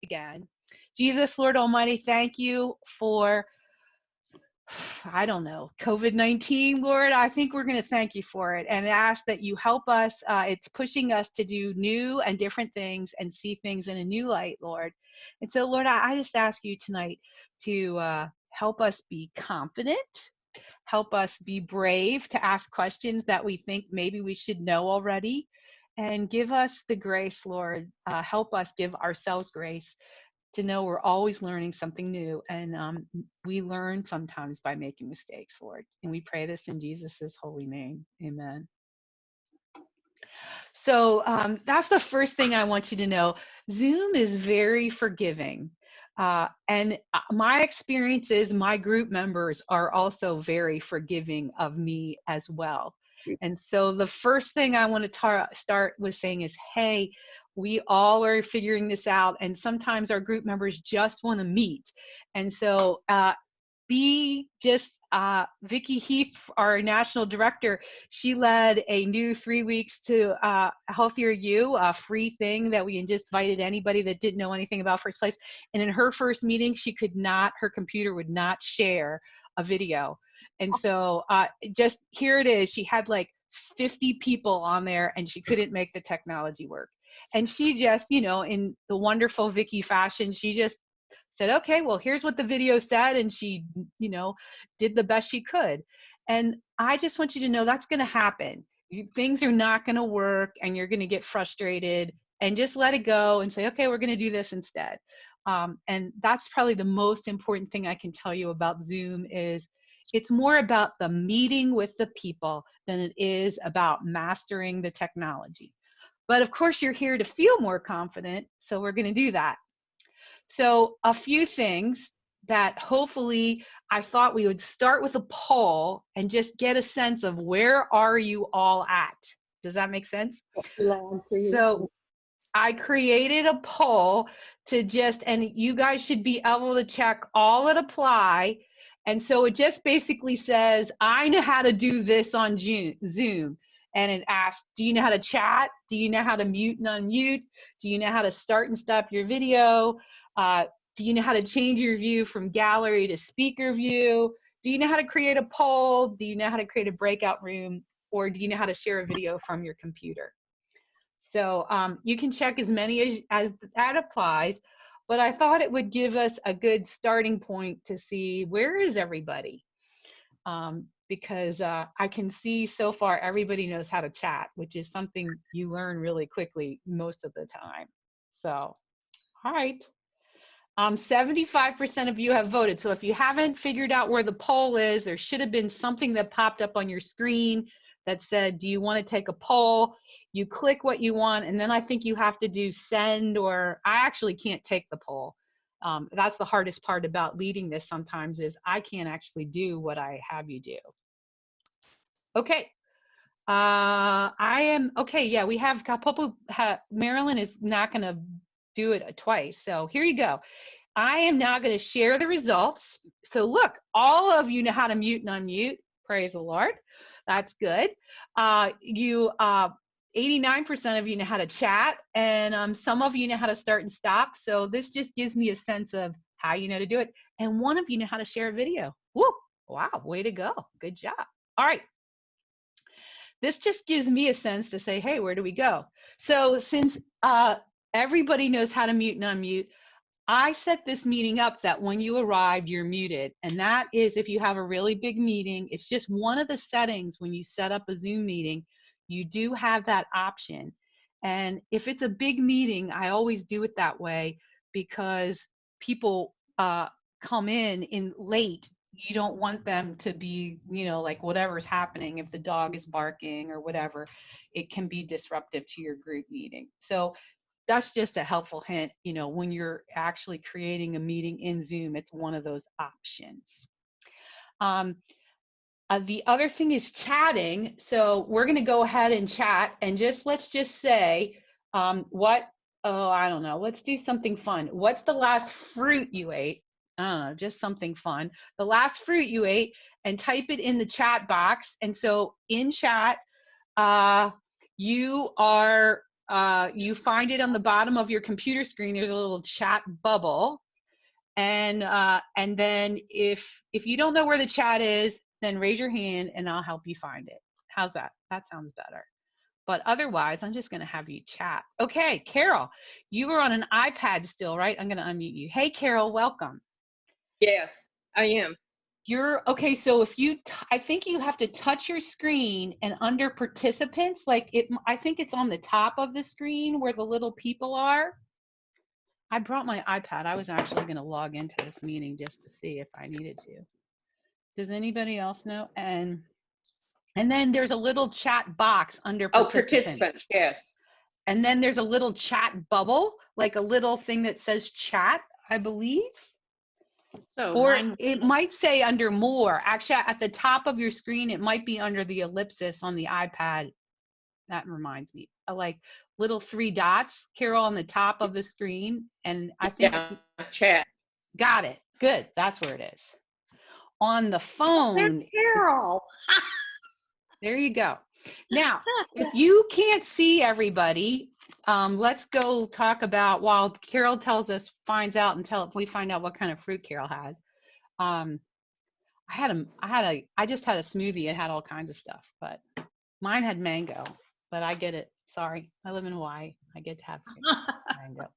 again. Jesus, Lord Almighty, thank you for, I don't know, COVID-19, Lord. I think we're going to thank you for it and ask that you help us. It's pushing us to do new and different things and see things in a new light, Lord. And so, Lord, I just ask you tonight to help us be confident, help us be brave to ask questions that we think maybe we should know already, and give us the grace, Lord. Help us give ourselves grace to know we're always learning something new, and we learn sometimes by making mistakes, Lord. And we pray this in Jesus' holy name. Amen. So that's the first thing I want you to know. Zoom is very forgiving. And my experience is my group members are also very forgiving of me as well. And so the first thing I want to start with saying is, hey, we all are figuring this out. And sometimes our group members just want to meet. And so Vicki Heath, our national director, she led a new 3 weeks to Healthier You, a free thing that we just invited anybody that didn't know anything about First Place. And in her first meeting, her computer would not share a video. And so just here it is, she had like 50 people on there and she couldn't make the technology work. And she just, in the wonderful Vicki fashion, she just said, okay, well, here's what the video said. And she, did the best she could. And I just want you to know that's going to happen. Things are not going to work and you're going to get frustrated, and just let it go and say, okay, we're going to do this instead. And that's probably the most important thing I can tell you about Zoom is it's more about the meeting with the people than it is about mastering the technology. But of course, you're here to feel more confident, so we're going to do that. So a few things that hopefully I thought we would start with a poll and just get a sense of where are you all at? Does that make sense? So I created a poll and you guys should be able to check all that apply. And so it just basically says, I know how to do this on Zoom. And it asks, do you know how to chat? Do you know how to mute and unmute? Do you know how to start and stop your video? Do you know how to change your view from gallery to speaker view? Do you know how to create a poll? Do you know how to create a breakout room? Or do you know how to share a video from your computer? So you can check as many as that applies, but I thought it would give us a good starting point to see where is everybody. Because I can see so far everybody knows how to chat, which is something you learn really quickly most of the time. So, all right. 75% of you have voted. So if you haven't figured out where the poll is, there should have been something that popped up on your screen that said, do you want to take a poll? You click what you want, and then I think you have to do send, or I actually can't take the poll. That's the hardest part about leading this sometimes is I can't actually do what I have you do. Okay. Yeah, we have a couple, Marilyn is not going to do it twice. So here you go. I am now going to share the results. So look, all of you know how to mute and unmute. Praise the Lord. That's good. 89% of you know how to chat, and some of you know how to start and stop. So this just gives me a sense of how you know to do it. And one of you know how to share a video. Woo! Wow, way to go. Good job. All right. This just gives me a sense to say, hey, where do we go? So since everybody knows how to mute and unmute, I set this meeting up that when you arrived, you're muted. And that is if you have a really big meeting, it's just one of the settings when you set up a Zoom meeting, you do have that option. And if it's a big meeting, I always do it that way because people come in late. You don't want them to be, like whatever's happening. If the dog is barking or whatever, it can be disruptive to your group meeting. So that's just a helpful hint, when you're actually creating a meeting in Zoom, it's one of those options. The other thing is chatting. So we're going to go ahead and chat and let's just say I don't know. Let's do something fun. What's the last fruit you ate? I don't know, just something fun. The last fruit you ate, and type it in the chat box. And so in chat, you are you find it on the bottom of your computer screen. There's a little chat bubble. And then if you don't know where the chat is, then raise your hand and I'll help you find it. How's that? That sounds better. But otherwise, I'm just going to have you chat. Okay, Carol, you are on an iPad still, right? I'm going to unmute you. Hey, Carol, welcome. Yes, I am. You're okay. So if you, I think you have to touch your screen, and under participants, like I think it's on the top of the screen where the little people are. I brought my iPad. I was actually going to log into this meeting just to see if I needed to. Does anybody else know? And then there's a little chat box under participants. Yes. And then there's a little chat bubble, like a little thing that says chat, I believe. So or it might say under more. Actually, at the top of your screen, it might be under the ellipsis on the iPad. That reminds me, like little 3 dots, Carol, on the top of the screen. And I think chat. Got it. Good. That's where it is. On the phone. Carol. There you go. Now, if you can't see everybody, let's go talk about, while Carol finds out until we find out what kind of fruit Carol has. I just had a smoothie. It had all kinds of stuff, but mine had mango, but I get it. Sorry. I live in Hawaii. I get to have mango.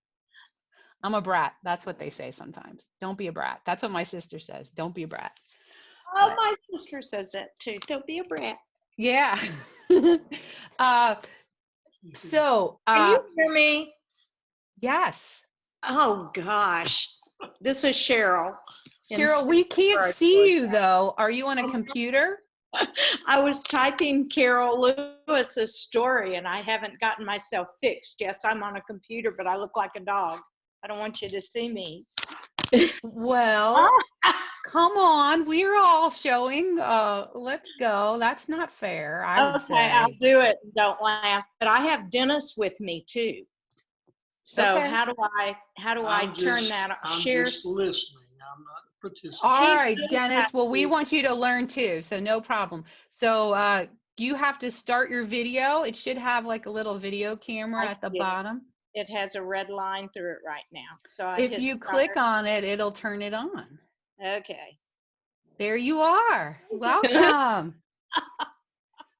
I'm a brat. That's what they say sometimes. Don't be a brat. That's what my sister says. Don't be a brat. Oh, but my sister says that too. Don't be a brat. Yeah. So. Can you hear me? Yes. Oh, gosh. This is Cheryl. Cheryl, we can't see you, though. Are you on a computer? I was typing Carol Lewis's story, and I haven't gotten myself fixed. Yes, I'm on a computer, but I look like a dog. I don't want you to see me. Well, come on. We're all showing. Let's go. That's not fair. Okay, I'll do it. Don't laugh. But I have Dennis with me, too. So okay. how do I turn that on? I'm just listening. I'm not participating. All right, Dennis. Well, we want you to learn too, so no problem. So you have to start your video. It should have like a little video camera at the bottom. It has a red line through it right now. So if you click on it, it'll turn it on. Okay. There you are. Welcome.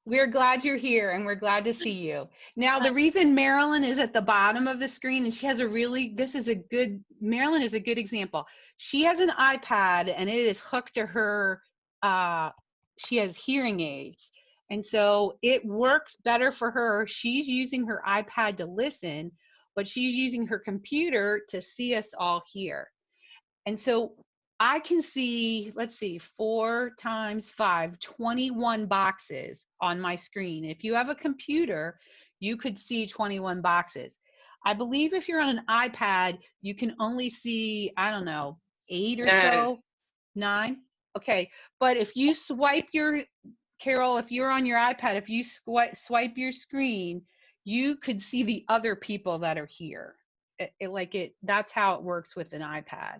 We're glad you're here, and we're glad to see you. Now, the reason Marilyn is at the bottom of the screen, and she has Marilyn is a good example. She has an iPad, and it is hooked to her, she has hearing aids. And so it works better for her. She's using her iPad to listen, but she's using her computer to see us all here. And so I can see, let's see, 4 times 5, 21 boxes on my screen. If you have a computer, you could see 21 boxes. I believe if you're on an iPad, you can only see, I don't know, 8 or 9. Okay, but if you swipe Carol, if you're on your iPad, if you swipe your screen, you could see the other people that are here. That's how it works with an iPad.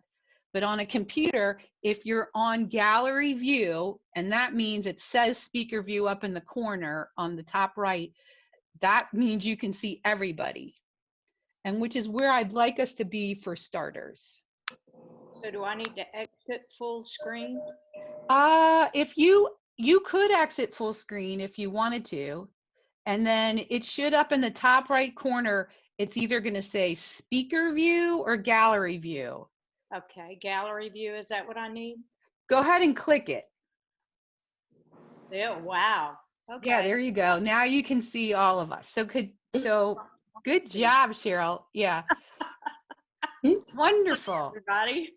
But on a computer, if you're on gallery view, and that means it says speaker view up in the corner on the top right, that means you can see everybody. And which is where I'd like us to be for starters. So do I need to exit full screen? If you could exit full screen if you wanted to. And then it should up in the top right corner, it's either going to say speaker view or gallery view. Okay, gallery view, is that what I need? Go ahead and click it. Yeah, wow. Okay. Yeah, there you go. Now you can see all of us. So good job, Cheryl. Yeah. Wonderful. Everybody.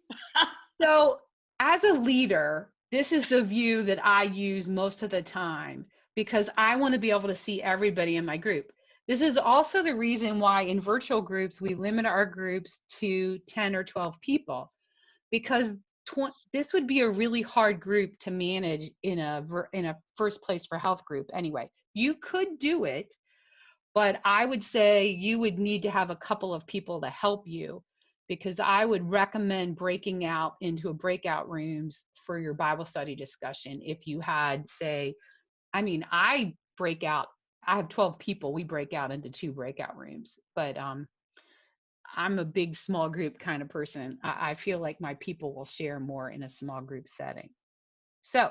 So as a leader, this is the view that I use most of the time because I want to be able to see everybody in my group. This is also the reason why in virtual groups, we limit our groups to 10 or 12 people, because this would be a really hard group to manage in a first place for health group anyway. You could do it, but I would say you would need to have a couple of people to help you, because I would recommend breaking out into breakout rooms for your Bible study discussion. If you had, say, I break out I have 12 people. We break out into 2 breakout rooms, but I'm a big small group kind of person. I feel like my people will share more in a small group setting. So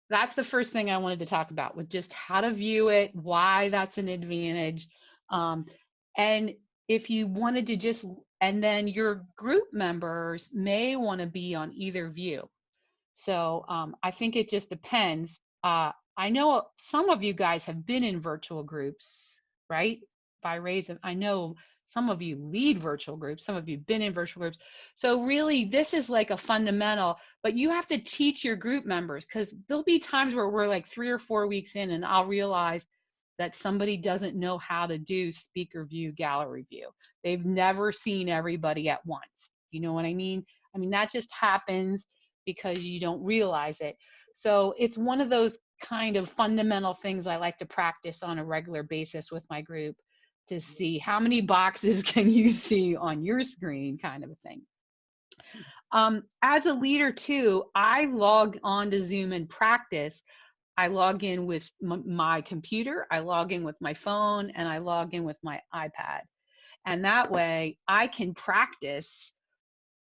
that's the first thing I wanted to talk about, with just how to view it, why that's an advantage. And if you wanted to just, and then your group members may want to be on either view. So I think it just depends. I know some of you guys have been in virtual groups, right? By raise of, I know some of you lead virtual groups, some of you have been in virtual groups. So really, this is like a fundamental, but you have to teach your group members, because there'll be times where we're like 3 or 4 weeks in and I'll realize that somebody doesn't know how to do speaker view, gallery view. They've never seen everybody at once. You know what I mean? I mean, that just happens because you don't realize it. So it's one of those kind of fundamental things I like to practice on a regular basis with my group, to see how many boxes can you see on your screen, kind of a thing. As a leader too, I log on to Zoom and practice. I log in with my computer, I log in with my phone, and I log in with my iPad. And that way I can practice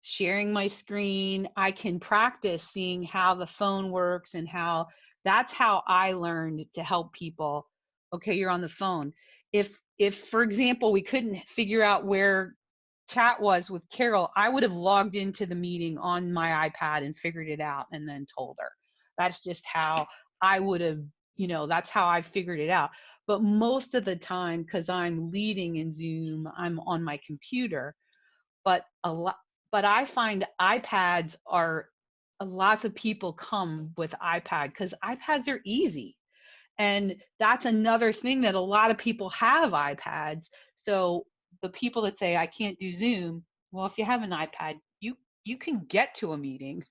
sharing my screen. I can practice seeing how the phone works, and how that's how I learned to help people. Okay, you're on the phone. If for example, we couldn't figure out where chat was with Carol, I would have logged into the meeting on my iPad and figured it out and then told her. That's just how I would have, that's how I figured it out. But most of the time, because I'm leading in Zoom, I'm on my computer. But I find iPads are, lots of people come with iPad because iPads are easy. And that's another thing, that a lot of people have iPads. So the people that say, I can't do Zoom, well, if you have an iPad, you can get to a meeting.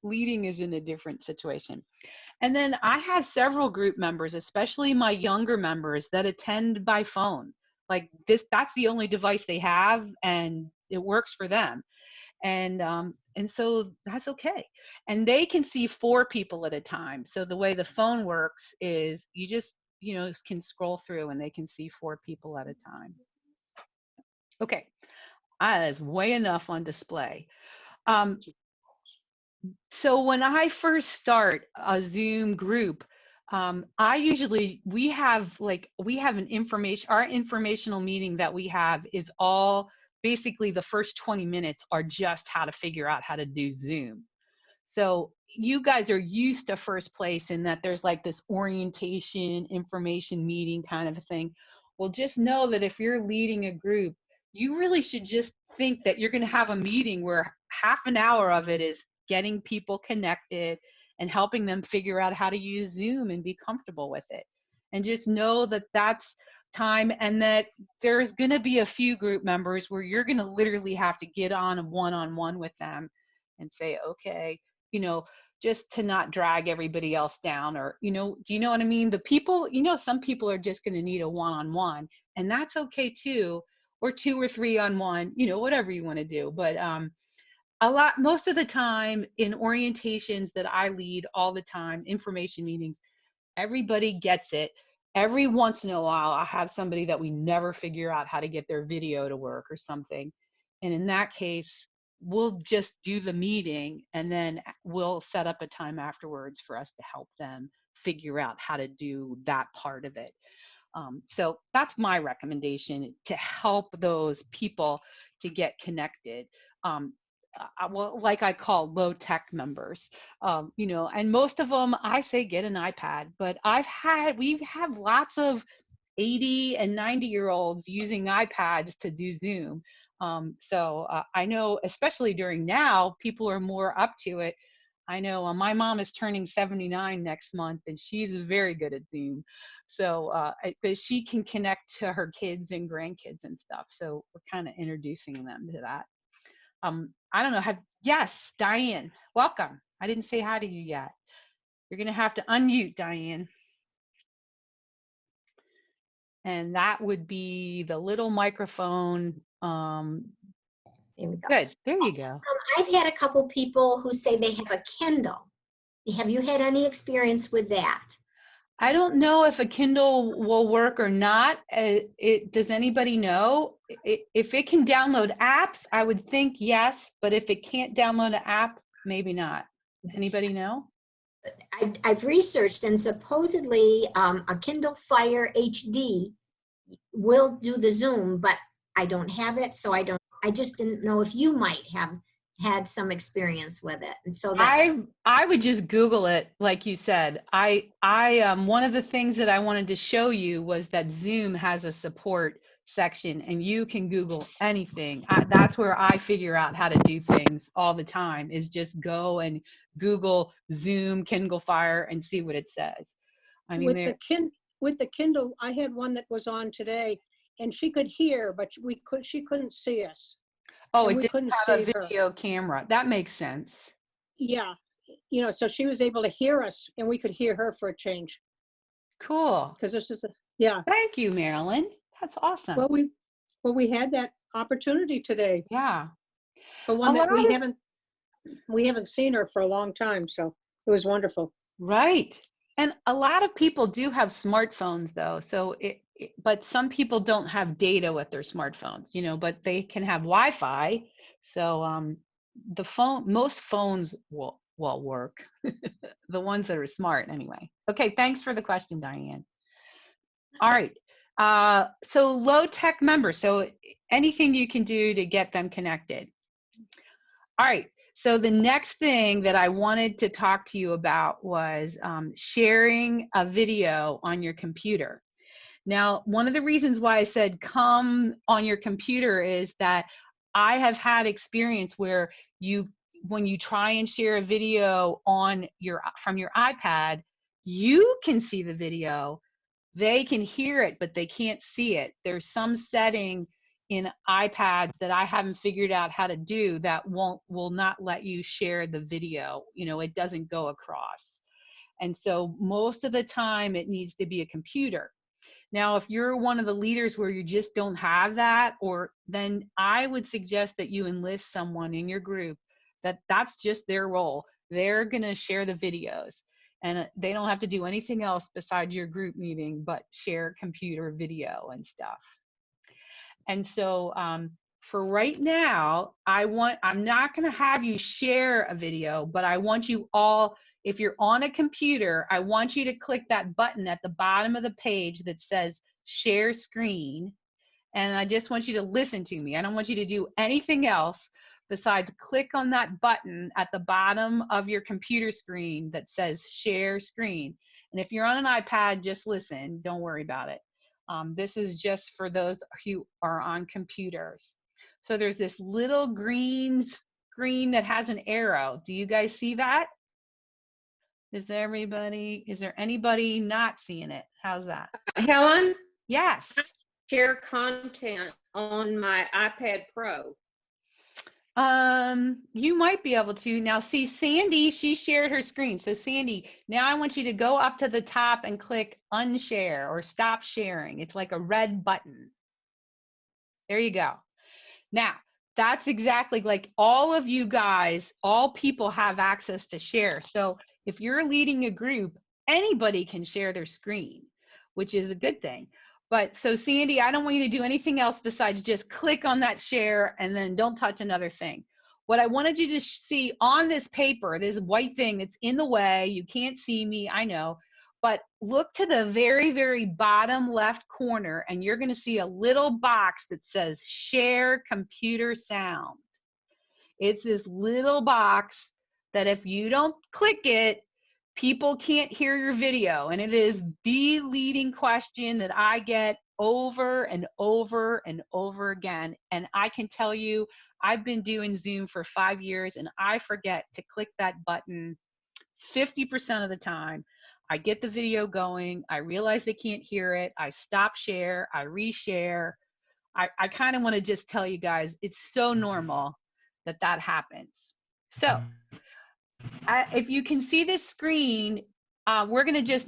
Leading is in a different situation. And then I have several group members, especially my younger members, that attend by phone. Like this, that's the only device they have, and it works for them. And so that's okay. And they can see 4 people at a time. So the way the phone works is you just, can scroll through and they can see 4 people at a time. Okay, that is way enough on display. So when I first start a Zoom group, we have our informational meeting that we have is all, basically the first 20 minutes are just how to figure out how to do Zoom. So you guys are used to First Place in that there's like this orientation, information meeting kind of a thing. Well, just know that if you're leading a group, you really should just think that you're going to have a meeting where half an hour of it is getting people connected and helping them figure out how to use Zoom and be comfortable with it. And just know that that's time, and that there's going to be a few group members where you're going to literally have to get on a one-on-one with them and say, okay, just to not drag everybody else down, or, do you know what I mean? The people, some people are just going to need a one-on-one, and that's okay too, or 2 or 3 on one, whatever you want to do. But most of the time in orientations that I lead all the time, information meetings, everybody gets it. Every once in a while, I have somebody that we never figure out how to get their video to work or something. And in that case, we'll just do the meeting, and then we'll set up a time afterwards for us to help them figure out how to do that part of it. So that's my recommendation, to help those people to get connected. Well, like I call low tech members, and most of them, I say get an iPad, but we have lots of 80 and 90-year-olds using iPads to do Zoom. So I know, especially during now, people are more up to it. I know my mom is turning 79 next month, and she's very good at Zoom. So she can connect to her kids and grandkids and stuff. So we're kind of introducing them to that. I don't know. Yes, Diane, welcome. I didn't say hi to you yet. You're going to have to unmute, Diane. And that would be the little microphone. There we go. Good. There you go. I've had a couple people who say they have a Kindle. Have you had any experience with that? I don't know if a Kindle will work or not. Does anybody know? If it can download apps, I would think yes, but if it can't download an app, maybe not. Anybody know? I've researched, and supposedly a Kindle Fire HD will do the Zoom, but I don't have it, so I just didn't know if you might have had some experience with it. And so that I would just Google it, like you said. One of the things that I wanted to show you was that Zoom has a support section, and you can Google anything. That's where I figure out how to do things all the time, is just go and Google Zoom Kindle Fire and see what it says. I mean, With the Kindle, I had one that was on today, and she could hear, but she couldn't see us. oh, and it we didn't couldn't have a see her. video camera. That makes sense. Yeah, so she was able to hear us, and we could hear her for a change. Cool. Because this is, yeah. Thank you, Marilyn. That's awesome. Well, we had that opportunity today Yeah. for one that lot we haven't seen her for a long time, so it was wonderful. Right. And a lot of people do have smartphones though. So but some people don't have data with their smartphones, but they can have Wi-Fi. So most phones will work. The ones that are smart anyway. Okay, thanks for the question, Diane. All right. So low tech members. So anything you can do to get them connected. All right. So the next thing that I wanted to talk to you about was sharing a video on your computer. Now, one of the reasons why I said come on your computer is that I have had experience where when you try and share a video from your iPad, you can see the video, they can hear it, but they can't see it. There's some setting in iPads that I haven't figured out how to do that will not let you share the video. It doesn't go across. And so most of the time it needs to be a computer. Now, if you're one of the leaders where you just don't have that, then I would suggest that you enlist someone in your group that's just their role. They're going to share the videos, and they don't have to do anything else besides your group meeting but share computer video and stuff. And so for right now, I'm not going to have you share a video, but I want you all, if you're on a computer, I want you to click that button at the bottom of the page that says share screen. And I just want you to listen to me. I don't want you to do anything else besides click on that button at the bottom of your computer screen that says share screen. And if you're on an iPad, just listen. Don't worry about it. This is just for those who are on computers. So there's this little green screen that has an arrow. Do you guys see that? Is there anybody not seeing it? How's that? Helen, Yes. share content on my iPad Pro. You might be able to. Now see, Sandy, she shared her screen. So Sandy, now I want you to go up to the top and click unshare or stop sharing. It's like a red button. There you go. Now, that's exactly like all of you guys, all people have access to share. So if you're leading a group, anybody can share their screen, which is a good thing. But so Sandy, I don't want you to do anything else besides just click on that share and then don't touch another thing. What I wanted you to see on this paper, this white thing that's in the way, you can't see me, I know, but look to the very, very bottom left corner and you're going to see a little box that says share computer sound. It's this little box that if you don't click it, people can't hear your video. And it is the leading question that I get over and over and over again. And I can tell you, I've been doing Zoom for 5 years and I forget to click that button 50% of the time. I get the video going, I realize they can't hear it, I stop share, I reshare. I kind of want to just tell you guys, it's so normal that happens. So if you can see this screen, we're going to just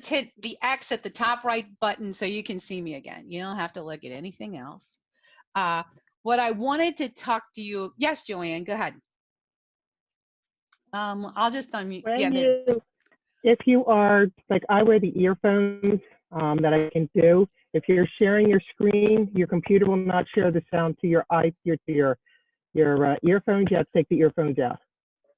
hit the X at the top right button so you can see me again. You don't have to look at anything else. What I wanted to talk to you, yes, Joanne, go ahead. I'll just unmute. When Yeah, you if you are, like I wear the earphones that I can do, if you're sharing your screen, your computer will not share the sound to your earphones. You have to take the earphones out.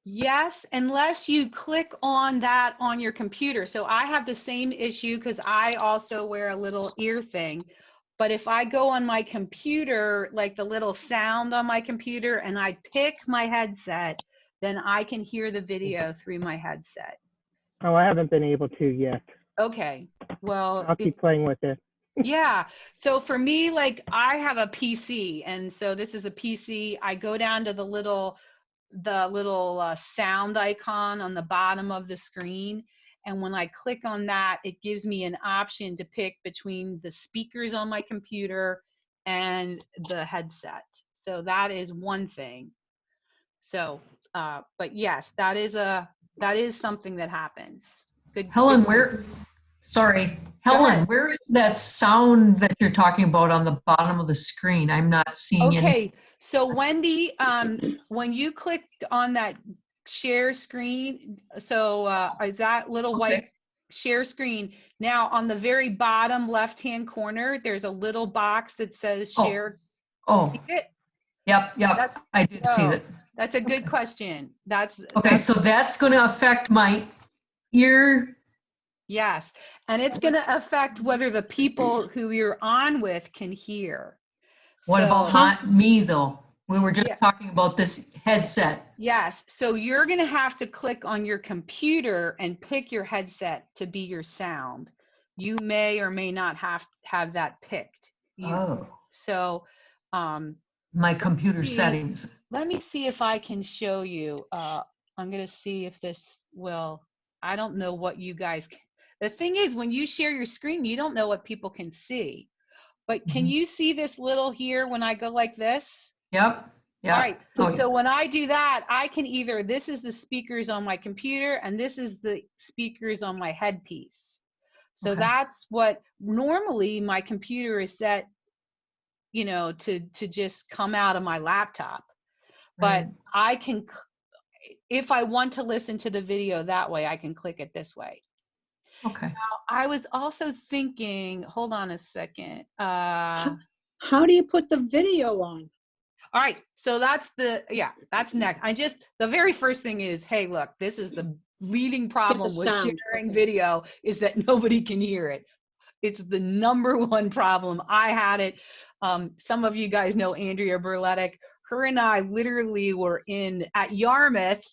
Yes, unless you click on that on your computer. So I have the same issue because I also wear a little ear thing. But if I go on my computer, like the little sound on my computer, and I pick my headset, then I can hear the video through my headset. Oh, I haven't been able to yet. Okay, well, I'll keep playing with it. yeah. So for me, like I have a PC, and so this is a PC. I go down to the little sound icon on the bottom of the screen. And when I click on that, it gives me an option to pick between the speakers on my computer and the headset. So that is one thing. So, but yes, that is something that happens. Good. Helen, good. Helen, where is that sound that you're talking about on the bottom of the screen? I'm not seeing any. Okay, so Wendy, when you clicked on that share screen, so that little white share screen, now on the very bottom left-hand corner, there's a little box that says share. Oh, See it? yep, I did see it. That's a good question. Okay, so that's going to affect my ear. Yes, and it's going to affect whether the people who you're on with can hear. What about me, though? We were just talking about this headset. Yes. So you're going to have to click on your computer and pick your headset to be your sound. You may or may not have that picked. So my computer settings. Let me see if I can show you. I'm going to see if this will. I don't know what you guys. The thing is, when you share your screen, you don't know what people can see. But can you see this little here when I go like this? Yep. Yeah. All right. So when I do that, I can either, this is the speakers on my computer and this is the speakers on my headpiece. So that's what normally my computer is set, you know, to just come out of my laptop. But I can, if I want to listen to the video that way, I can click it this way. Okay. Now, I was also thinking, hold on a second. How do you put the video on? All right, so that's next. The very first thing is, hey, look, this is the leading problem with sharing video is that nobody can hear it. It's the number one problem. I had it. Some of you guys know Andrea Berletic. Her and I literally were at Yarmouth,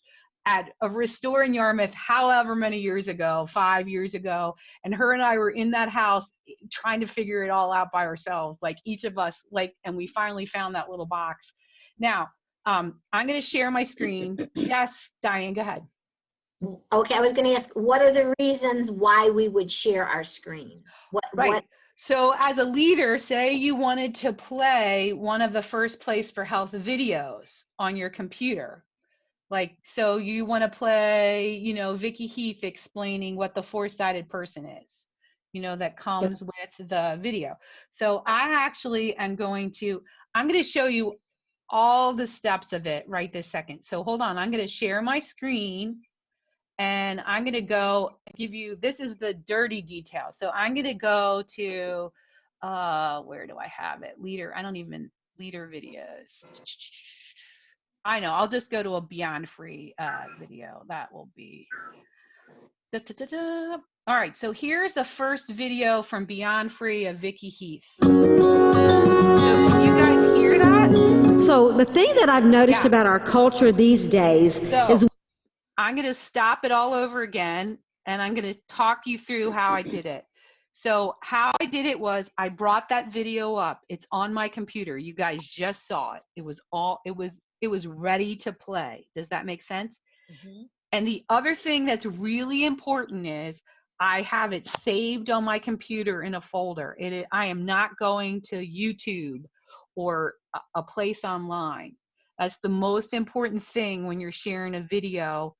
at a restore in Yarmouth, however many years ago, 5 years ago, and her and I were in that house trying to figure it all out by ourselves, like each of us, and we finally found that little box. Now, I'm going to share my screen. Yes, Diane, go ahead. Okay, I was going to ask, what are the reasons why we would share our screen? What? So as a leader, say you wanted to play one of the First Place for Health videos on your computer. Like, so you want to play, you know, Vicki Heath explaining what the four-sided person is, you know, that comes with the video. So I actually am I'm going to show you all the steps of it right this second. So hold on, I'm going to share my screen and I'm going to go give you, this is the dirty detail. So I'm going to go to, where do I have it? Leader videos. I know, I'll just go to a Beyond Free video. That will be, all right, so here's the first video from Beyond Free of Vicki Heath. So can you guys hear that? So the thing that I've noticed about our culture these days is I'm going to stop it all over again, and I'm going to talk you through how I did it. So how I did it was I brought that video up. It's on my computer. You guys just saw it. It was ready to play. Does that make sense? And the other thing that's really important is I have it saved on my computer in a folder. I am not going to YouTube or a place online. That's the most important thing when you're sharing a video,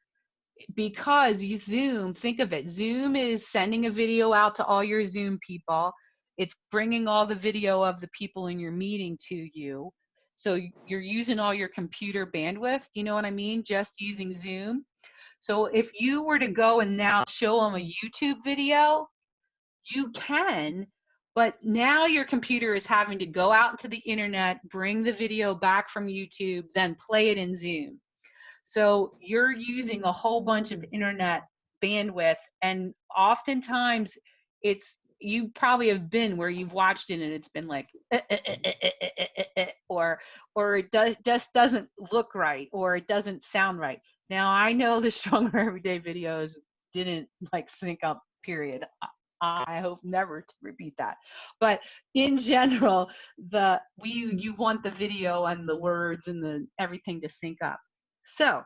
because Zoom, think of it, Zoom is sending a video out to all your Zoom people. It's bringing all the video of the people in your meeting to you. So you're using all your computer bandwidth, you know what I mean? Just using Zoom. So if you were to go and now show them a YouTube video, you can, but now your computer is having to go out into the internet, bring the video back from YouTube, then play it in Zoom. So you're using a whole bunch of internet bandwidth, and oftentimes you probably have been where you've watched it and it's been like or it just doesn't look right, or it doesn't sound right. Now I know the Stronger Everyday videos didn't like sync up, period. I hope never to repeat that. But in general, you want the video and the words and the everything to sync up. So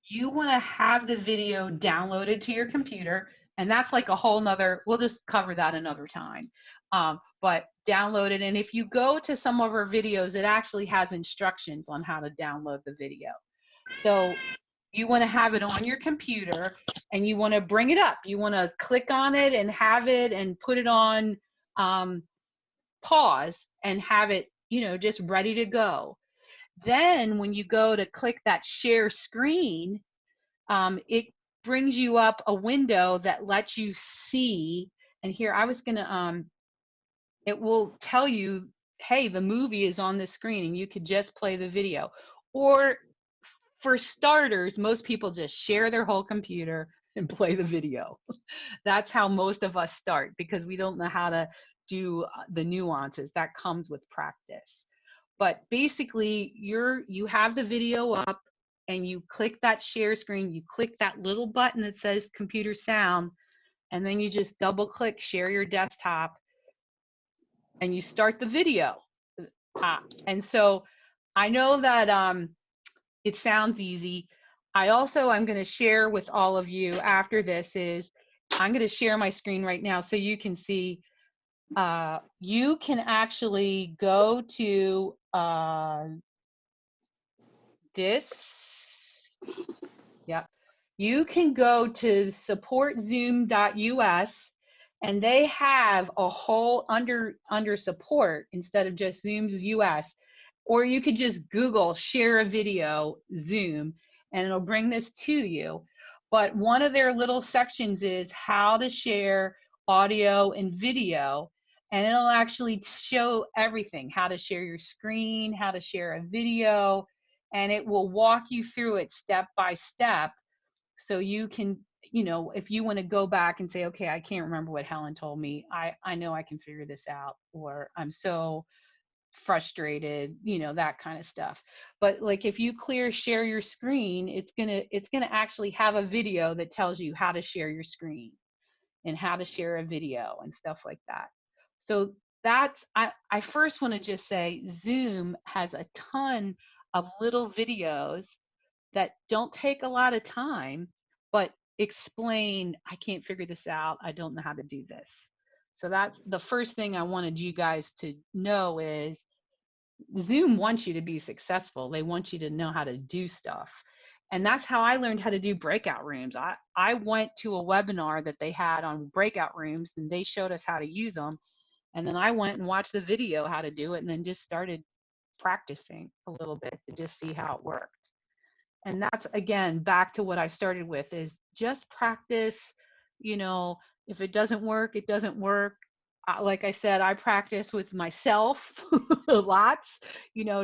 you want to have the video downloaded to your computer, and that's like a whole nother, we'll just cover that another time. But download it, and if you go to some of our videos, it actually has instructions on how to download the video. So you want to have it on your computer, and you want to bring it up. You want to click on it and have it and put it on pause and have it, just ready to go. Then when you go to click that share screen, it brings you up a window that lets you see, and here I was gonna, it will tell you, hey, the movie is on the screen, and you could just play the video. Or for starters, most people just share their whole computer and play the video. That's how most of us start, because we don't know how to do the nuances that comes with practice. But basically, you have the video up, and you click that share screen, you click that little button that says computer sound, and then you just double click share your desktop, and you start the video. And so I know that it sounds easy. I'm going to share with all of you after this is, I'm going to share my screen right now so you can see. You can actually go to this. Yep. You can go to supportzoom.us, and they have a whole under support instead of just Zoom's US. Or you could just Google share a video Zoom, and it'll bring this to you. But one of their little sections is how to share audio and video, and it'll actually show everything: how to share your screen, how to share a video, and it will walk you through it step by step. So you can, if you want to go back and say, okay, I can't remember what Helen told me, I know I can figure this out, or I'm so frustrated, that kind of stuff. But like if you share your screen, it's gonna actually have a video that tells you how to share your screen and how to share a video and stuff like that. So that's, I first want to just say Zoom has a ton of little videos that don't take a lot of time, but explain, I can't figure this out, I don't know how to do this. So that's the first thing I wanted you guys to know is Zoom wants you to be successful. They want you to know how to do stuff. And that's how I learned how to do breakout rooms. I went to a webinar that they had on breakout rooms, and they showed us how to use them. And then I went and watched the video how to do it, and then just started practicing a little bit to just see how it worked. And that's, again, back to what I started with, is just practice. If it doesn't work, it doesn't work. Like I said, I practice with myself lots,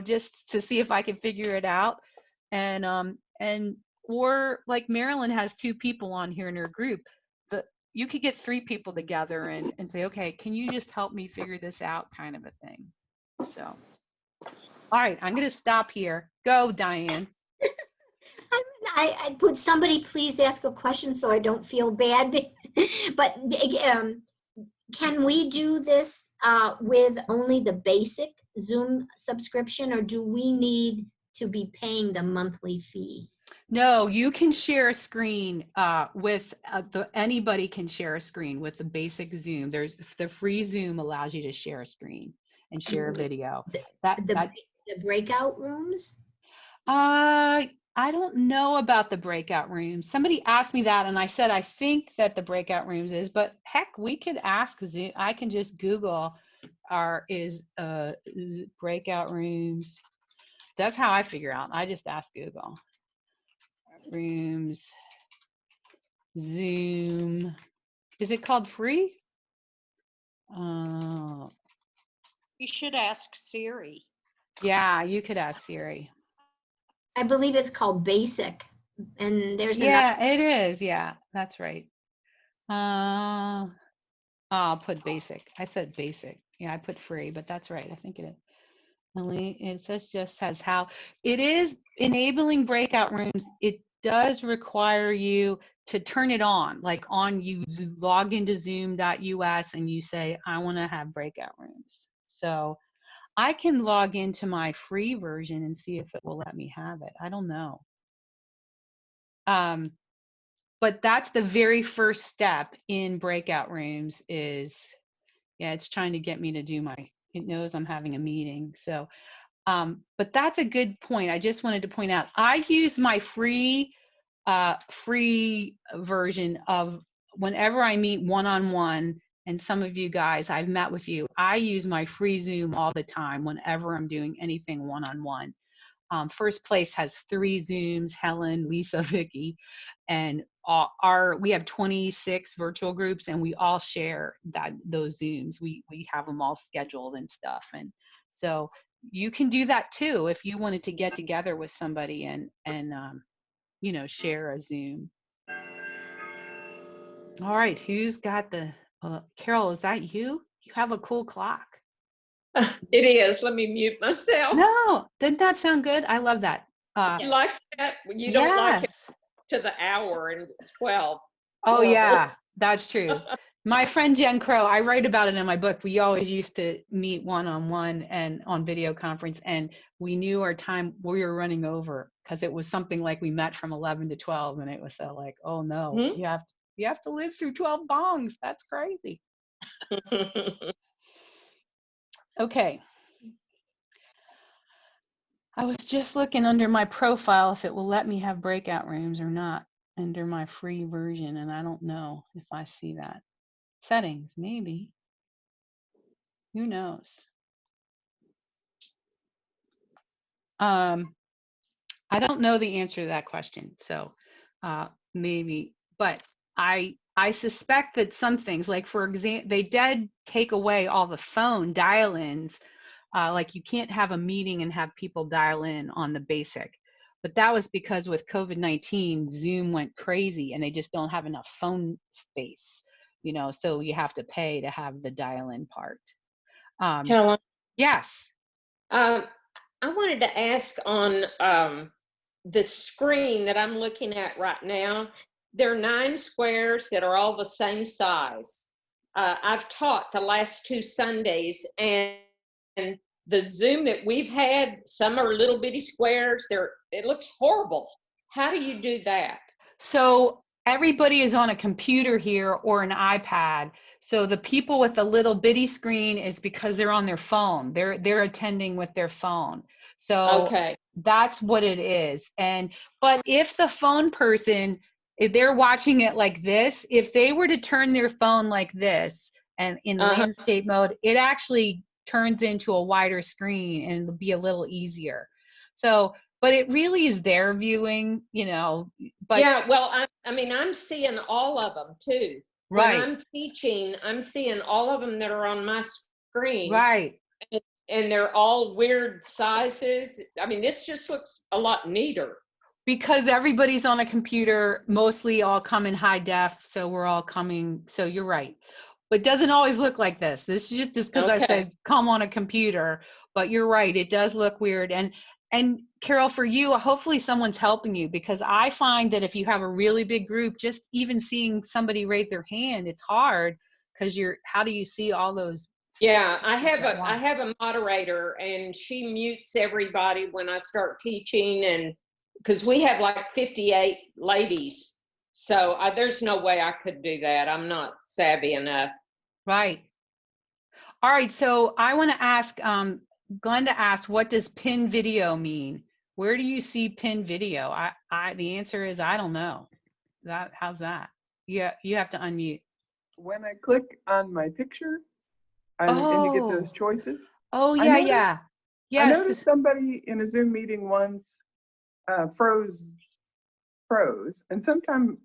just to see if I can figure it out. Or like Marilyn has 2 people on here in her group, you could get 3 people together and say, okay, can you just help me figure this out, kind of a thing. So, all right, I'm going to stop here. Go, Diane. I would somebody please ask a question so I don't feel bad. But can we do this with only the basic Zoom subscription, or do we need to be paying the monthly fee? No, you can share a screen with anybody can share a screen with the basic Zoom. There's the free Zoom allows you to share a screen and share a video. The breakout rooms? I don't know about the breakout rooms. Somebody asked me that, and I said I think that the breakout rooms is, but heck, we could ask Zoom. I can just Google breakout rooms. That's how I figure out. I just ask Google. Rooms, Zoom. Is it called free? Oh, You should ask Siri. yeah, you could ask Siri. I believe it's called Basic. And there's another, Yeah, it is. Yeah, that's right. I'll put basic. I said basic. Yeah, I put free, but that's right. I think it is. Only it just says how it is enabling breakout rooms. It does require you to turn it on, like on you log into zoom.us and you say, I want to have breakout rooms. So I can log into my free version and see if it will let me have it. I don't know. But that's the very first step in breakout rooms is, yeah, it's trying to get me to do it knows I'm having a meeting. So, but that's a good point. I just wanted to point out, I use my free version of whenever I meet one-on-one, and some of you guys, I've met with you, I use my free Zoom all the time whenever I'm doing anything one-on-one. First Place has 3 Zooms, Helen, Lisa, Vicky, and we have 26 virtual groups and we all share those Zooms. We have them all scheduled and stuff. And so you can do that too if you wanted to get together with somebody and share a Zoom. All right, who's got the Carol, is that you? You have a cool clock. It is. Let me mute myself. No, didn't that sound good? I love that. You like that? You don't like it to the hour and it's 12. It's oh horrible. yeah, that's true. My friend Jen Crow, I write about it in my book. We always used to meet one-on-one and on video conference, and we knew our time, we were running over because it was something like we met from 11 to 12, and it was so like, oh no, you have to live through 12 gongs. That's crazy. Okay. I was just looking under my profile if it will let me have breakout rooms or not under my free version, and I don't know if I see that. Settings, maybe. Who knows? I don't know the answer to that question, so maybe. But I suspect that some things, like for example, they did take away all the phone dial-ins. Like you can't have a meeting and have people dial in on the basic. But that was because with COVID-19, Zoom went crazy and they just don't have enough phone space, so you have to pay to have the dial-in part. Helen? Yes. I wanted to ask on the screen that I'm looking at right now, there are 9 squares that are all the same size. I've taught the last 2 Sundays, and the Zoom that we've had, some are little bitty squares. It looks horrible. How do you do that? So everybody is on a computer here or an iPad. So the people with the little bitty screen is because they're on their phone. They're attending with their phone. So okay, that's what it is. But if the phone person, if they're watching it like this, if they were to turn their phone like this and in landscape mode, it actually turns into a wider screen and it'll be a little easier. So, but it really is their viewing, but yeah, well, I mean, I'm seeing all of them too. right. When I'm teaching, I'm seeing all of them that are on my screen. Right. And they're all weird sizes. I mean, this just looks a lot neater. Because everybody's on a computer, mostly all come in high def, so we're all coming, so you're right. But it doesn't always look like this. This is just because I said come on a computer, but you're right, it does look weird. And Carol, for you, hopefully someone's helping you, because I find that if you have a really big group, just even seeing somebody raise their hand, it's hard because how do you see all those? Yeah, I have a moderator, and she mutes everybody when I start teaching, and because we have like 58 ladies, so there's no way I could do that. I'm not savvy enough. Right. All right, so I want to ask, Glenda asked, what does pin video mean? Where do you see pin video? The answer is I don't know. How's that? Yeah, you have to unmute. When I click on my picture, and you get those choices. Oh yeah, yeah. Yes. I noticed somebody in a Zoom meeting once froze pros, and sometimes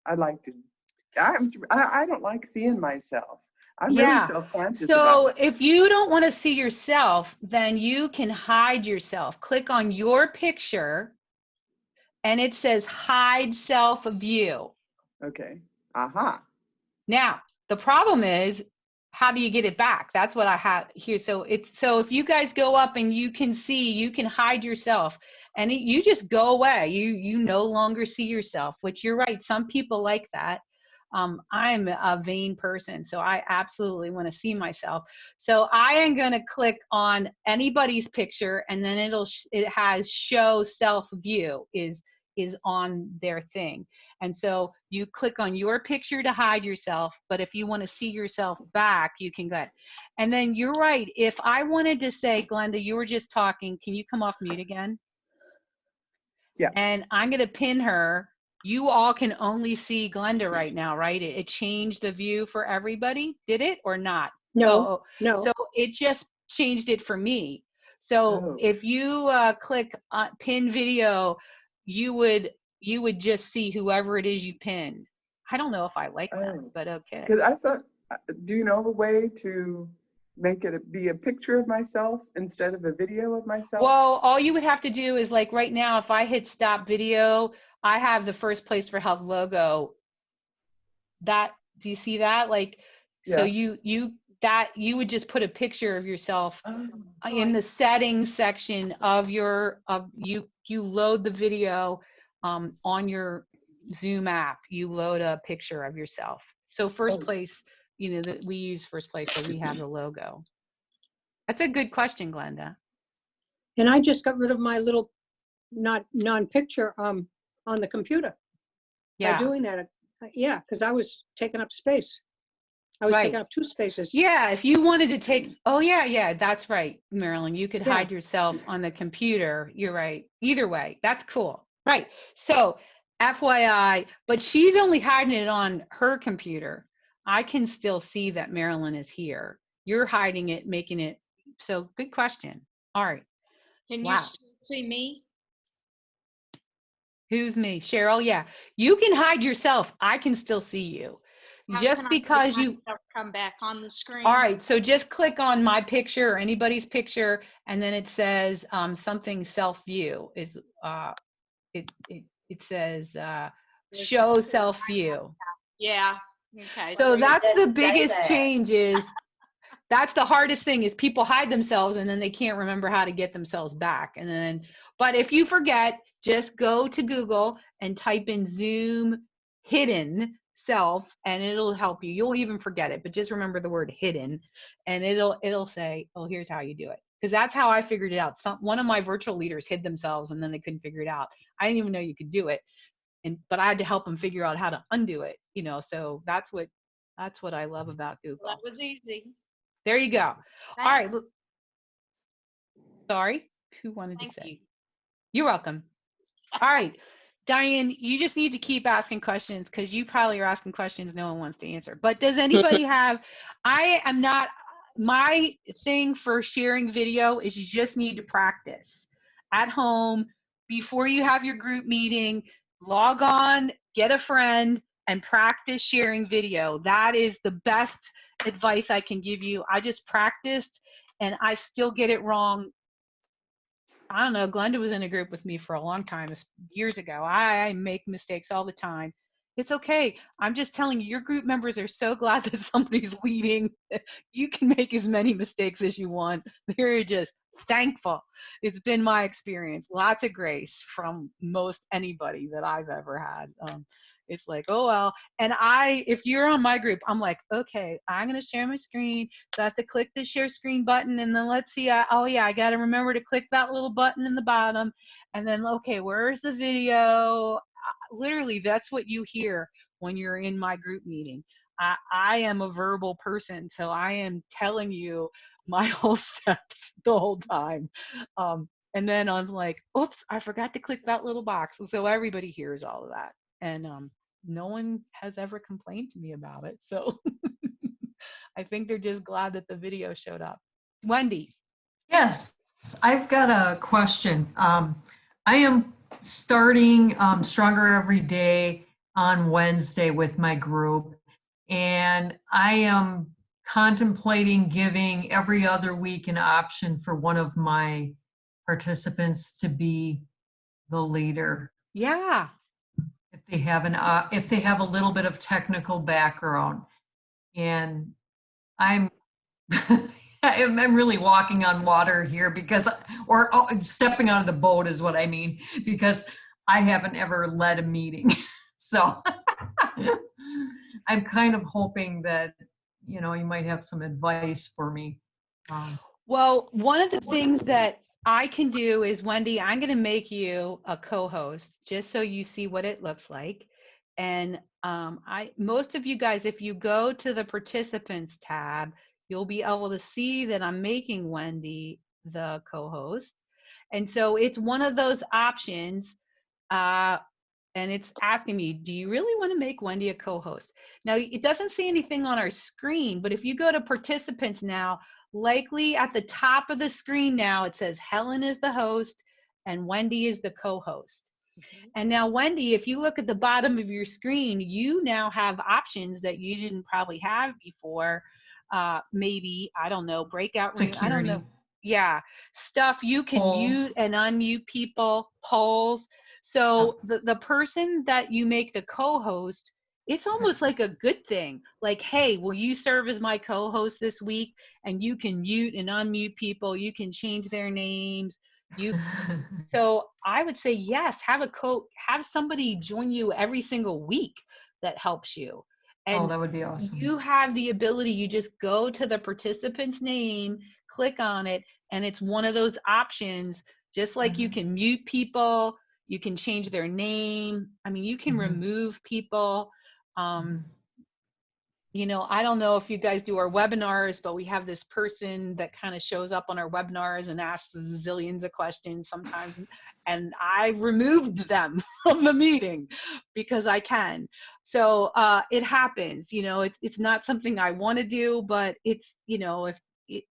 I like to. I don't like seeing myself. I'm really self-conscious about So that. if you don't want to see yourself, then you can hide yourself. Click on your picture and it says hide self view. Okay. Aha. Now, the problem is, how do you get it back? That's what I have here. So if you guys go up and you can see, you can hide yourself and you just go away. You no longer see yourself, which you're right. Some people like that. I'm a vain person, so I absolutely want to see myself. So I am going to click on anybody's picture, and then it has show self view is on their thing. And so you click on your picture to hide yourself, but if you want to see yourself back, you can go. And then you're right. If I wanted to say, Glenda, you were just talking, can you come off mute again? Yeah. And I'm going to pin her. You all can only see Glenda right now, right? It changed the view for everybody. Did it or not? No, no. So it just changed it for me. So if you click pin video, you would just see whoever it is you pinned. I don't know if I like that, but okay. Because I thought, do you know of a way to make it be a picture of myself instead of a video of myself? Well, all you would have to do is, like right now, if I hit stop video, I have the First Place for Health logo. That, do you see that? Like, so you would just put a picture of yourself in the settings section of you load the video on your Zoom app. You load a picture of yourself. So First Place, that we use First Place, so we have the logo. That's a good question, Glenda. And I just got rid of my little non-picture on the computer by doing that. Yeah, because I was taking up space. I was taking up 2 spaces. Yeah, if you wanted to take, that's right, Marilyn. You could hide yourself on the computer. You're right. Either way, that's cool. Right. So FYI, but she's only hiding it on her computer. I can still see that Marilyn is here. You're hiding it, making it. So good question. All right. Can you still see me? Who's me? Cheryl? Yeah. You can hide yourself. I can still see you. Just because you come back on the screen. All right, so just click on my picture or anybody's picture, and then it says something self view is it says show self view. Yeah. Okay. So that's the biggest change. Is that's the hardest thing, is people hide themselves and then they can't remember how to get themselves back. And then, but if you forget, just go to Google and type in Zoom hidden self and it'll help you. You'll even forget it, but just remember the word hidden and it'll say, oh, here's how you do it. Because that's how I figured it out. One of my virtual leaders hid themselves and then they couldn't figure it out. I didn't even know you could do it. But I had to help them figure out how to undo it, so that's what I love about Google. Well, that was easy. There you go. Thanks. All right. Sorry, who wanted to say? You're welcome. All right, Diane, you just need to keep asking questions because you probably are asking questions no one wants to answer. But does anybody have, my thing for sharing video is you just need to practice at home before you have your group meeting. Log on, get a friend, and practice sharing video. That is the best advice I can give you. I just practiced and I still get it wrong. I don't know, Glenda was in a group with me for a long time, years ago. I make mistakes all the time. It's okay. I'm just telling you, your group members are so glad that somebody's leading. You can make as many mistakes as you want. They're just thankful. It's been my experience. Lots of grace from most anybody that I've ever had. It's like, oh, well. And if you're on my group, I'm like, okay, I'm going to share my screen. So I have to click the share screen button. And then let's see. I got to remember to click that little button in the bottom. And then, okay, where's the video? Literally, that's what you hear when you're in my group meeting. I am a verbal person, so I am telling you my whole steps the whole time. And then I'm like, oops, I forgot to click that little box. So everybody hears all of that. And no one has ever complained to me about it. So I think they're just glad that the video showed up. Wendy. Yes, I've got a question. I am starting Stronger Every Day on Wednesday with my group. And I am contemplating giving every other week an option for one of my participants to be the leader. Yeah. If they have if they have a little bit of technical background. And I'm I'm really walking on water here because, or stepping out of the boat is what I mean, because I haven't ever led a meeting. So I'm kind of hoping that, you might have some advice for me. Well, one of the things that I can do is, Wendy, I'm going to make you a co-host just so you see what it looks like. And most of you guys, if you go to the participants tab, you'll be able to see that I'm making Wendy the co-host. And so it's one of those options. And it's asking me, do you really want to make Wendy a co-host? Now, it doesn't say anything on our screen, but if you go to participants now, likely at the top of the screen now, it says Helen is the host and Wendy is the co-host. And now, Wendy, if you look at the bottom of your screen, you now have options that you didn't probably have before. Maybe, I don't know, breakout room. Security. I don't know. Yeah, stuff you can Polls. mute and unmute people, polls. So the person that you make the co-host, it's almost like a good thing. Like, hey, will you serve as my co-host this week? And you can mute and unmute people. You can change their names. So I would say yes, have somebody join you every single week that helps you. And that would be awesome. you have the ability, you just go to the participant's name, click on it, and it's one of those options, just like you can mute people, you can change their name. I mean, you can remove people. I don't know if you guys do our webinars, but we have this person that kind of shows up on our webinars and asks zillions of questions sometimes. And I removed them from the meeting because I can. So it happens, it's not something I want to do, but it's, if it,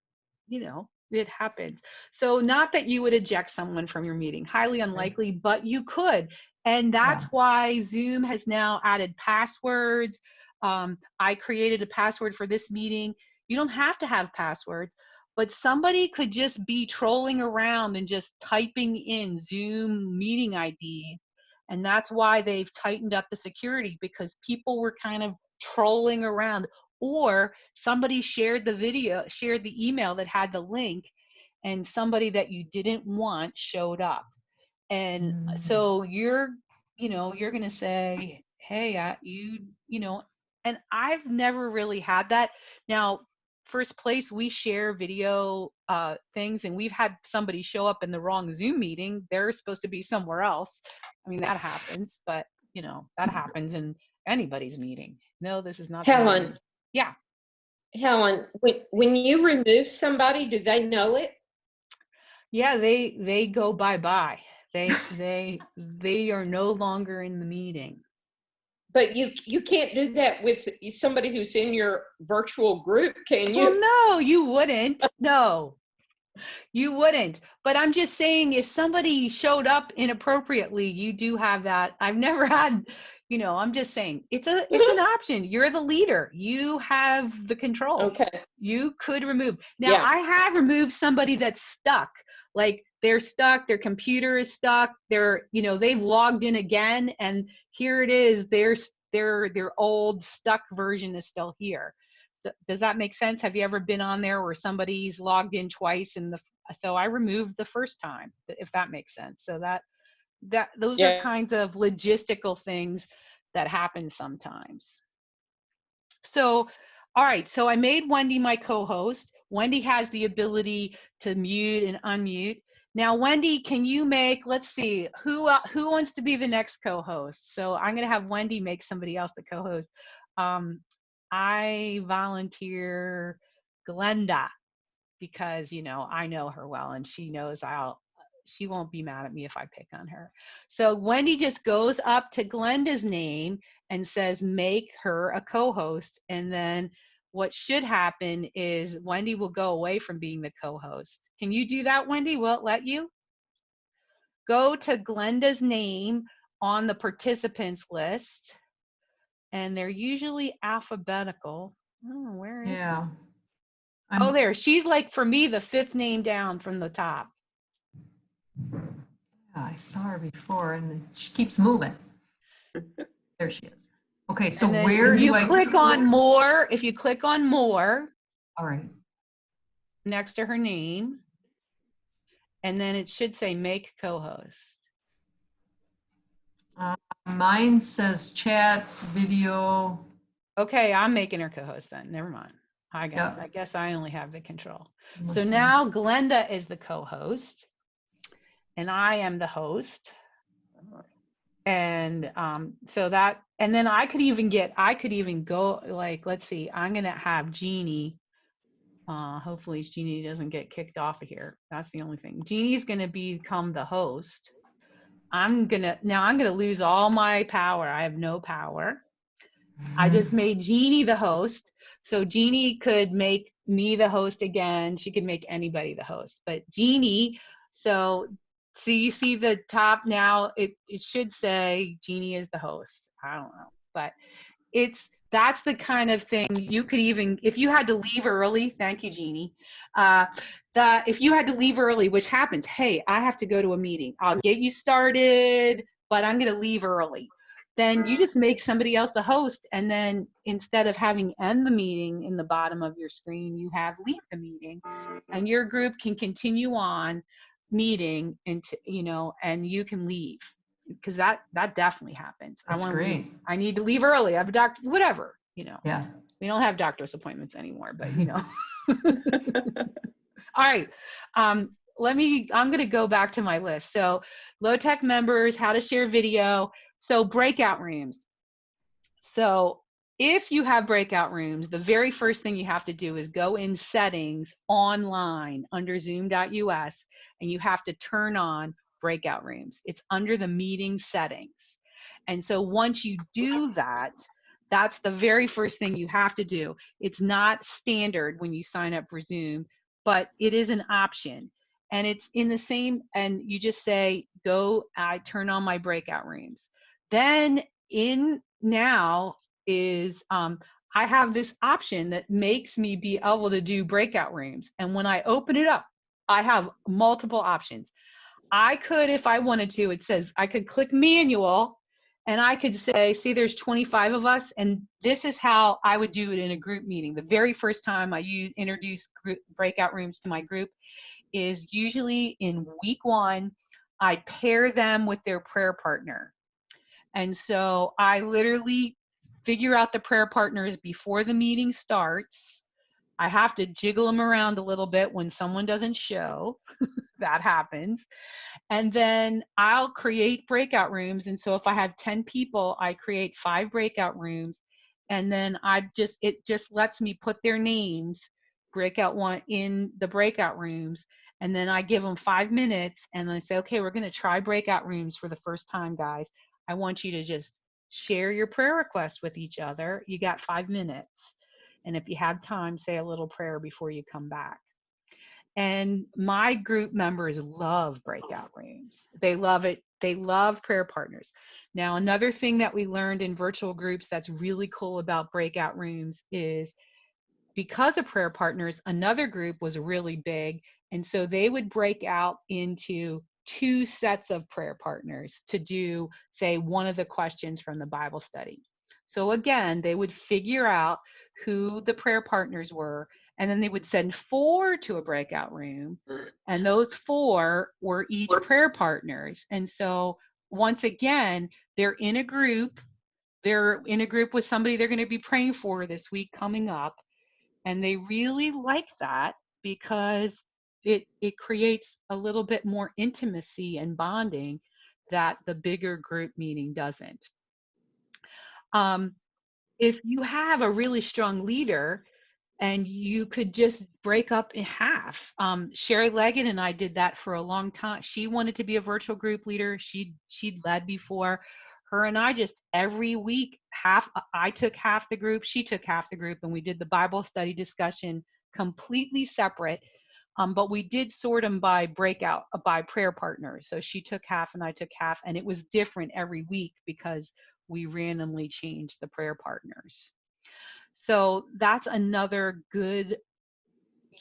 it happens. So not that you would eject someone from your meeting, highly unlikely, but you could. And that's why Zoom has now added passwords. I created a password for this meeting. You don't have to have passwords, but somebody could just be trolling around and just typing in Zoom meeting ID. And that's why they've tightened up the security, because people were kind of trolling around, or somebody shared the email that had the link, and somebody that you didn't want showed up. And so you're going to say, hey, and I've never really had that. Now, First Place, we share video things, and we've had somebody show up in the wrong Zoom meeting. They're supposed to be somewhere else. I mean, that happens, but that happens in anybody's meeting. No, this is not. Helen. Yeah. Helen, when you remove somebody, do they know it? Yeah, they go bye-bye. They are no longer in the meeting. But you can't do that with somebody who's in your virtual group, can you? Well, no, you wouldn't. No, you wouldn't. But I'm just saying, if somebody showed up inappropriately, you do have that. I've never had, I'm just saying, it's an option. You're the leader. You have the control. Okay. You could remove. Now, I have removed somebody that's stuck. Like, they're stuck, their computer is stuck, they've logged in again, and here it is, their old stuck version is still here. So does that make sense? Have you ever been on there where somebody's logged in twice so I removed the first time, if that makes sense. So those are kinds of logistical things that happen sometimes. So, all right, so I made Wendy my co-host. Wendy has the ability to mute and unmute. Now, Wendy, can you let's see, who wants to be the next co-host? So I'm going to have Wendy make somebody else the co-host. I volunteer Glenda because, I know her well, and she knows she won't be mad at me if I pick on her. So Wendy just goes up to Glenda's name and says, make her a co-host. And then what should happen is Wendy will go away from being the co-host. Can you do that, Wendy? Will it let you? go to Glenda's name on the participants list, and they're usually alphabetical. Oh, where is Yeah. it? Oh, there. She's like, for me, the 5th name down from the top. Yeah, I saw her before, and she keeps moving. There she is. Okay, so where if do you I click on more? If you click on more, all right, next to her name, and then it should say make co-host. Mine says chat, video. Okay, I'm making her co-host then. Never mind. I guess I only have the control. So Listen. now Glenda is the co-host, and I am the host. And so that, and then I could even go, like, let's see, I'm gonna have Jeannie. Hopefully Jeannie doesn't get kicked off of here. That's the only thing. Jeannie's gonna become the host. I'm gonna lose all my power. I have no power. I just made Jeannie the host. So Jeannie could make me the host again. She could make anybody the host. But Jeannie, so you see the top now, it should say Jeannie is the host. I don't know. But that's the kind of thing you could even, if you had to leave early, thank you, Jeannie. If you had to leave early, which happens, hey, I have to go to a meeting. I'll get you started, but I'm going to leave early. Then you just make somebody else the host, and then instead of having end the meeting in the bottom of your screen, you have leave the meeting, and your group can continue on meeting, and and you can leave, because that definitely happens. That's great. I need to leave early. I have a doctor, whatever. Yeah. We don't have doctor's appointments anymore, but All right. I'm going to go back to my list. So low tech members, how to share video. So breakout rooms. So if you have breakout rooms, the very first thing you have to do is go in settings online under zoom.us, and you have to turn on breakout rooms. It's under the meeting settings. And so once you do that, that's the very first thing you have to do. It's not standard when you sign up for Zoom, but it is an option. And it's in the same, and you just say, I turn on my breakout rooms. Then in now is, I have this option that makes me be able to do breakout rooms. And when I open it up, I have multiple options. I could, if I wanted to, it says I could click manual, and I could say, see, there's 25 of us, and this is how I would do it in a group meeting. The very first time I introduce breakout rooms to my group is usually in week 1. I pair them with their prayer partner. And so I literally figure out the prayer partners before the meeting starts. I have to jiggle them around a little bit when someone doesn't show. That happens. And then I'll create breakout rooms. And so if I have 10 people, I create 5 breakout rooms. And then it just lets me put their names, breakout one, in the breakout rooms. And then I give them 5 minutes, and I say, okay, we're going to try breakout rooms for the first time, guys. I want you to just share your prayer requests with each other. You got 5 minutes. And if you have time, say a little prayer before you come back. And my group members love breakout rooms. They love it. They love prayer partners. Now, another thing that we learned in virtual groups that's really cool about breakout rooms is, because of prayer partners, another group was really big. And so they would break out into 2 sets of prayer partners to do, say, one of the questions from the Bible study. So again, they would figure out who the prayer partners were, and then they would send 4 to a breakout room, and those 4 were each prayer partners. And so once again, they're in a group. They're in a group with somebody they're going to be praying for this week coming up. And they really like that because it creates a little bit more intimacy and bonding that the bigger group meeting doesn't. If you have a really strong leader, and you could just break up in half. Sherry Leggett and I did that for a long time. She wanted to be a virtual group leader. She'd led before. Her and I just every week, I took half the group, she took half the group, and we did the Bible study discussion completely separate. But we did sort them by by prayer partners. So she took half and I took half, and it was different every week because we randomly changed the prayer partners. So that's another good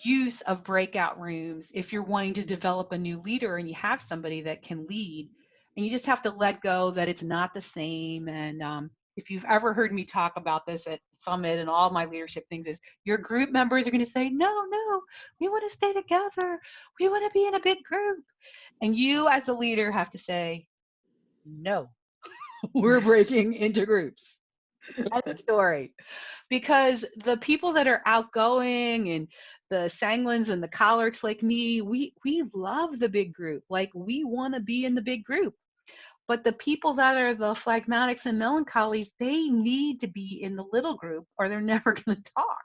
use of breakout rooms if you're wanting to develop a new leader and you have somebody that can lead, and you just have to let go that it's not the same. And if you've ever heard me talk about this at Summit and all my leadership things, is your group members are going to say, no, we want to stay together. We want to be in a big group. And you as a leader have to say, no, we're breaking into groups. End of story. Because the people that are outgoing and the sanguines and the cholerics like me, we love the big group. Like, we want to be in the big group. But the people that are the phlegmatics and melancholies, they need to be in the little group or they're never going to talk.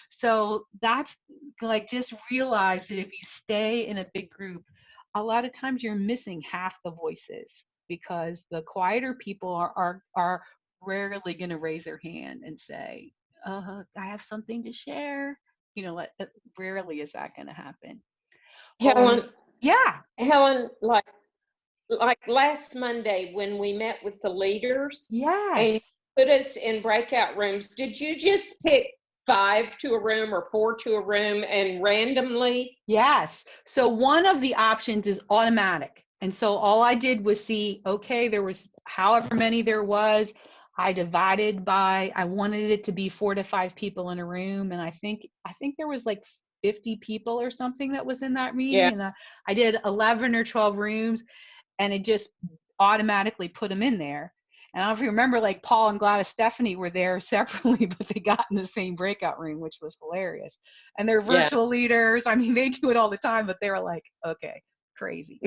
So that's like, just realize that if you stay in a big group, a lot of times you're missing half the voices, because the quieter people are rarely going to raise their hand and say, I have something to share. Rarely is that going to happen. Helen, Yeah. Helen, like last Monday when we met with the leaders, Yes. and put us in breakout rooms, did you just pick 5 to a room or 4 to a room and randomly? Yes. So one of the options is automatic. And so all I did was see, okay, there was however many there was. I divided by, I wanted it to be 4 to 5 people in a room. And I think there was like 50 people or something that was in that meeting. Yeah. And I did 11 or 12 rooms, and it just automatically put them in there. And I don't know if you remember, like Paul and Gladys Stephanie were there separately, but they got in the same breakout room, which was hilarious. And they're virtual leaders. I mean, they do it all the time, but they were like, okay, crazy.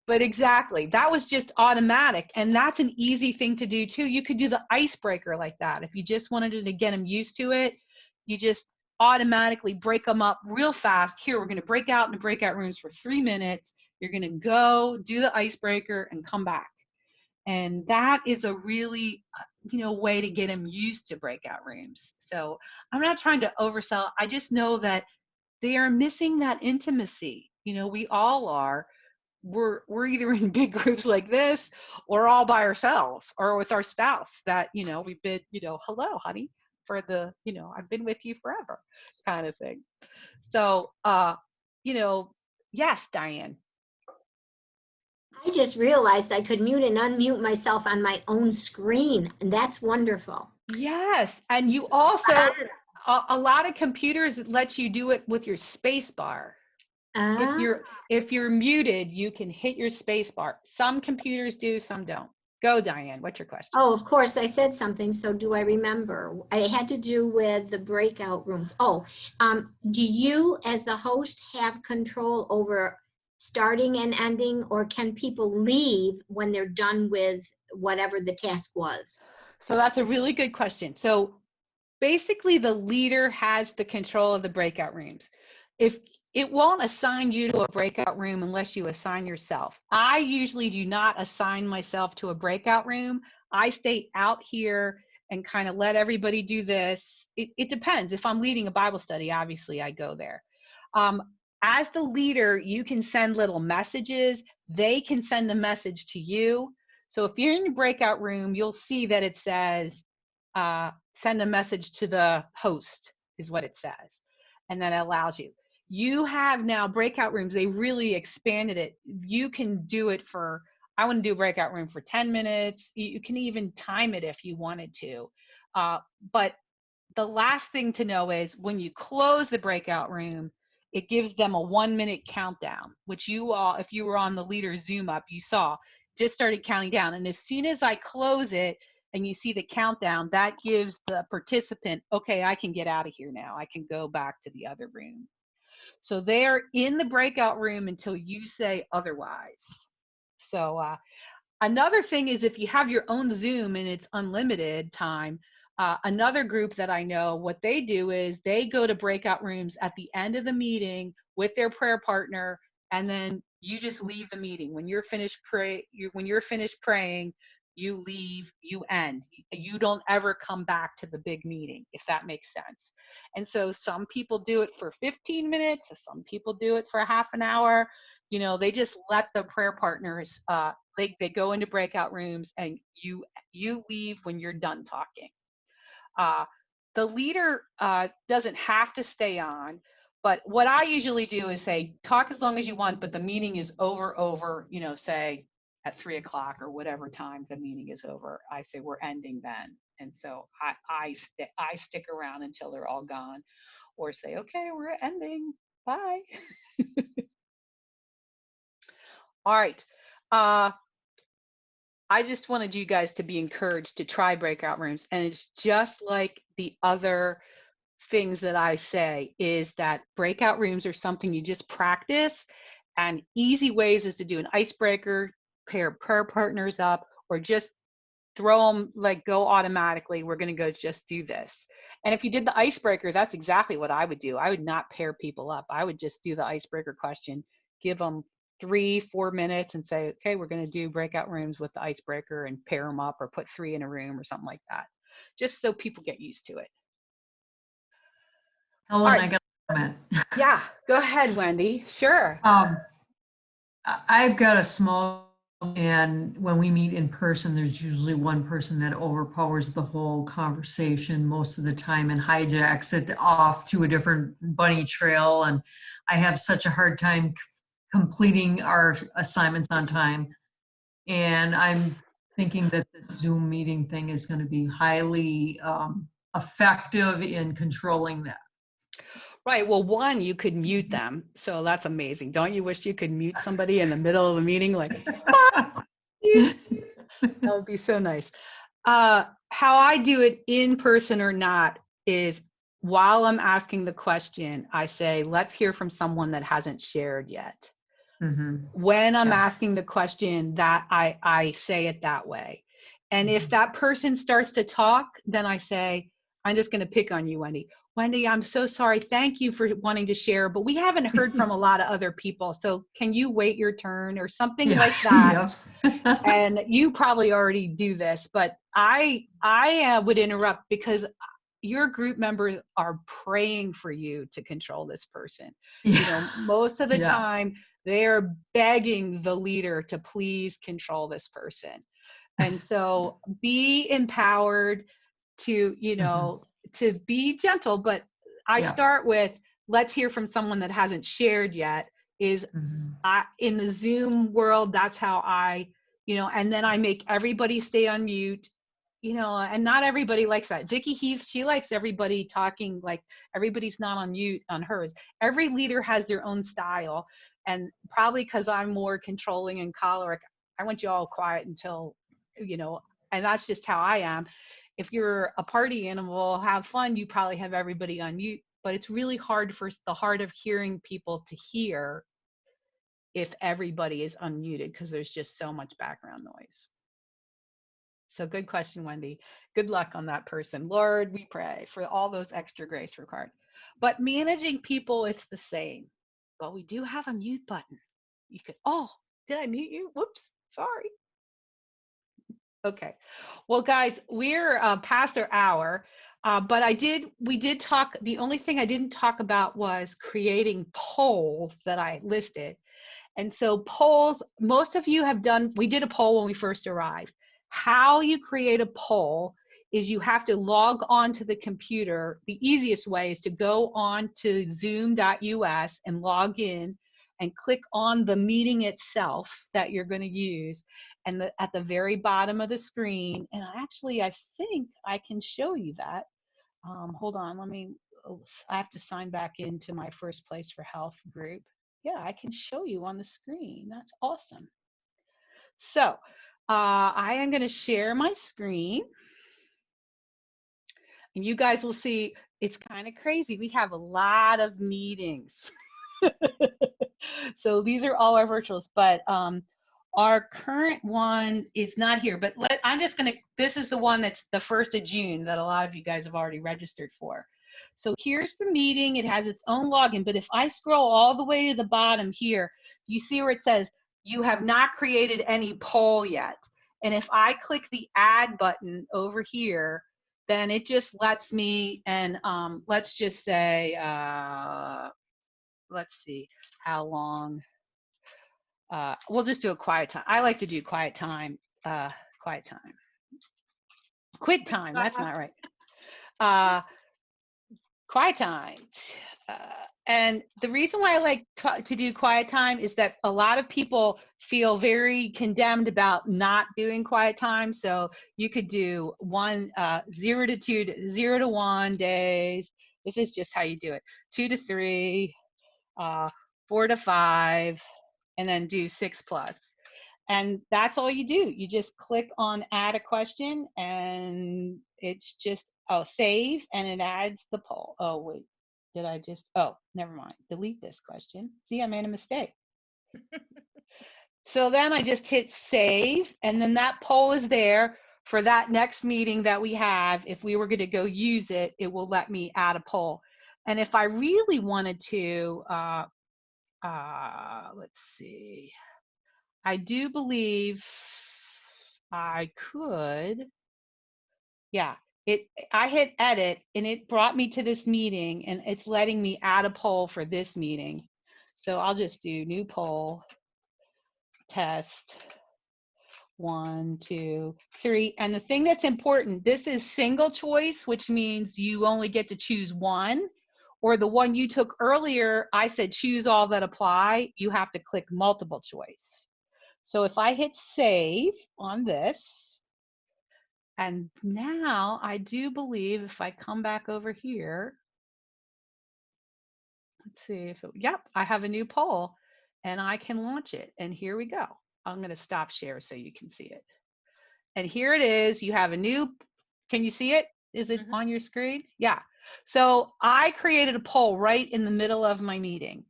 But exactly, that was just automatic. And that's an easy thing to do too. You could do the icebreaker like that. If you just wanted to get them used to it, you just automatically break them up real fast. Here, we're going to break out into breakout rooms for 3 minutes. You're going to go do the icebreaker and come back. And that is a really, way to get them used to breakout rooms. So I'm not trying to oversell. I just know that they are missing that intimacy. We all are. We're either in big groups like this or all by ourselves or with our spouse that, we've been, hello, honey, for the, I've been with you forever kind of thing. So, yes, Diane. I just realized I could mute and unmute myself on my own screen, and that's wonderful. Yes, and you also, a lot of computers let you do it with your space bar. If you're muted, you can hit your space bar. Some computers do, some don't. Go, Diane. What's your question? Oh, of course, I said something. So do I remember? It had to do with the breakout rooms. Do you, as the host, have control over starting and ending, or can people leave when they're done with whatever the task was? So that's a really good question. So basically, the leader has the control of the breakout rooms. If it won't assign you to a breakout room unless you assign yourself. I usually do not assign myself to a breakout room. I stay out here and kind of let everybody do this. It depends. If I'm leading a Bible study, obviously I go there. As the leader, you can send little messages. They can send a message to you. So if you're in your breakout room, you'll see that it says, send a message to the host is what it says. And then it allows you. You have now breakout rooms. They really expanded it. You can do it for, I want to do a breakout room for 10 minutes. You can even time it if you wanted to. But the last thing to know is when you close the breakout room, it gives them a 1-minute countdown, which you all, if you were on the leader Zoom up, you saw just started counting down. And as soon as I close it and you see the countdown, that gives the participant, okay, I can get out of here now. I can go back to the other room. So they're in the breakout room until you say otherwise. So another thing is if you have your own Zoom and it's unlimited time, another group that I know, what they do is they go to breakout rooms at the end of the meeting with their prayer partner, and then you just leave the meeting. When you're finished praying, you leave, you end. You don't ever come back to the big meeting, if that makes sense. And so some people do it for 15 minutes, some people do it for half an hour. You know, they just let the prayer partners, they go into breakout rooms, and you leave when you're done talking. The leader doesn't have to stay on, but what I usually do is say, talk as long as you want, but the meeting is over, you know, say at 3 o'clock or whatever time the meeting is over. I say we're ending then. And so I stick around until they're all gone, or say, okay, we're ending, bye. All right. I just wanted you guys to be encouraged to try breakout rooms. And it's just like the other things that I say, is that breakout rooms are something you just practice, and easy ways is to do an icebreaker, pair prayer partners up, or just throw them, like, go automatically. We're going to go just do this. And if you did the icebreaker, that's exactly what I would do. I would not pair people up. I would just do the icebreaker question, give them 3-4 minutes and say, okay, we're going to do breakout rooms with the icebreaker, and pair them up, or put 3 in a room or something like that, just so people get used to it. Helen, right. I got a comment. Yeah, go ahead, Wendy. Sure. I've got a small, and when we meet in person, there's usually one person that overpowers the whole conversation most of the time and hijacks it off to a different bunny trail. And I have such a hard time completing our assignments on time. And I'm thinking that the Zoom meeting thing is going to be highly effective in controlling that. Right. Well, one, you could mute them. So that's amazing. Don't you wish you could mute somebody in the middle of a meeting? Like, that would be so nice. How I do it, in person or not, is while I'm asking the question, I say, let's hear from someone that hasn't shared yet. When I'm asking the question, that I say it that way. And if that person starts to talk, then I say, I'm just going to pick on you, Wendy. Wendy, I'm so sorry. Thank you for wanting to share, but we haven't heard from a lot of other people. So can you wait your turn, or something like that? And you probably already do this, but I would interrupt, because your group members are praying for you to control this person. You know, most of the time they're begging the leader to please control this person. And so be empowered to, you know, to be gentle. But I start with, let's hear from someone that hasn't shared yet. Is in the Zoom world, that's how I, you know, and then I make everybody stay on mute. You know, and not everybody likes that. Vicki Heath, she likes everybody talking, like everybody's not on mute on hers. Every leader has their own style, and probably because I'm more controlling and choleric, I want you all quiet until, you know, and that's just how I am. If you're a party animal, have fun, you probably have everybody on mute, but it's really hard for the hard of hearing people to hear if everybody is unmuted, because there's just so much background noise. So good question, Wendy. Good luck on that person. Lord, we pray for all those extra grace required. But managing people, it's the same. But we do have a mute button. You could, oh, did I mute you? Whoops, sorry. Okay. Well, guys, we're past our hour, but we did talk, the only thing I didn't talk about was creating polls that I listed. And so polls, most of you have done, we did a poll when we first arrived. How you create a poll is you have to log on to the computer. The easiest way is to go on to zoom.us and log in and click on the meeting itself that you're going to use. And at the very bottom of the screen, and actually I think I can show you that. Hold on, I have to sign back into my First Place for Health group. Yeah, I can show you on the screen. That's awesome. So I am going to share my screen. And you guys will see, it's kind of crazy. We have a lot of meetings. So these are all our virtuals, but our current one is not here. But I'm just going to, this is the one that's the 1st of June that a lot of you guys have already registered for. So here's the meeting. It has its own login. But if I scroll all the way to the bottom here, you see where it says, you have not created any poll yet. And if I click the add button over here, then it just lets me, and let's just say, let's see how long, we'll just do a quiet time. I like to do quiet time, quiet time. Quit time, that's not right. Quiet time. And the reason why I like to do quiet time is that a lot of people feel very condemned about not doing quiet time. So you could do 0 to 2, 0 to 1 days. This is just how you do it. 2 to 3, 4 to 5, and then do 6+. And that's all you do. You just click on add a question, and it's just, save, and it adds the poll. Oh, wait, did I just, never mind. Delete this question. See, I made a mistake. So then I just hit save, and then that poll is there for that next meeting that we have. If we were going to go use it, it will let me add a poll. And if I really wanted to, let's see. I do believe I could, yeah, I hit edit and it brought me to this meeting, and it's letting me add a poll for this meeting. So I'll just do new poll, test, 1, 2, 3. And the thing that's important, this is single choice, which means you only get to choose one, or the one you took earlier, I said choose all that apply. You have to click multiple choice. So if I hit save on this, and now I do believe if I come back over here, let's see if it, yep, I have a new poll and I can launch it. And here we go. I'm going to stop share so you can see it. And here it is. You have a new, can you see it? Is it on your screen? Yeah. So I created a poll right in the middle of my meeting.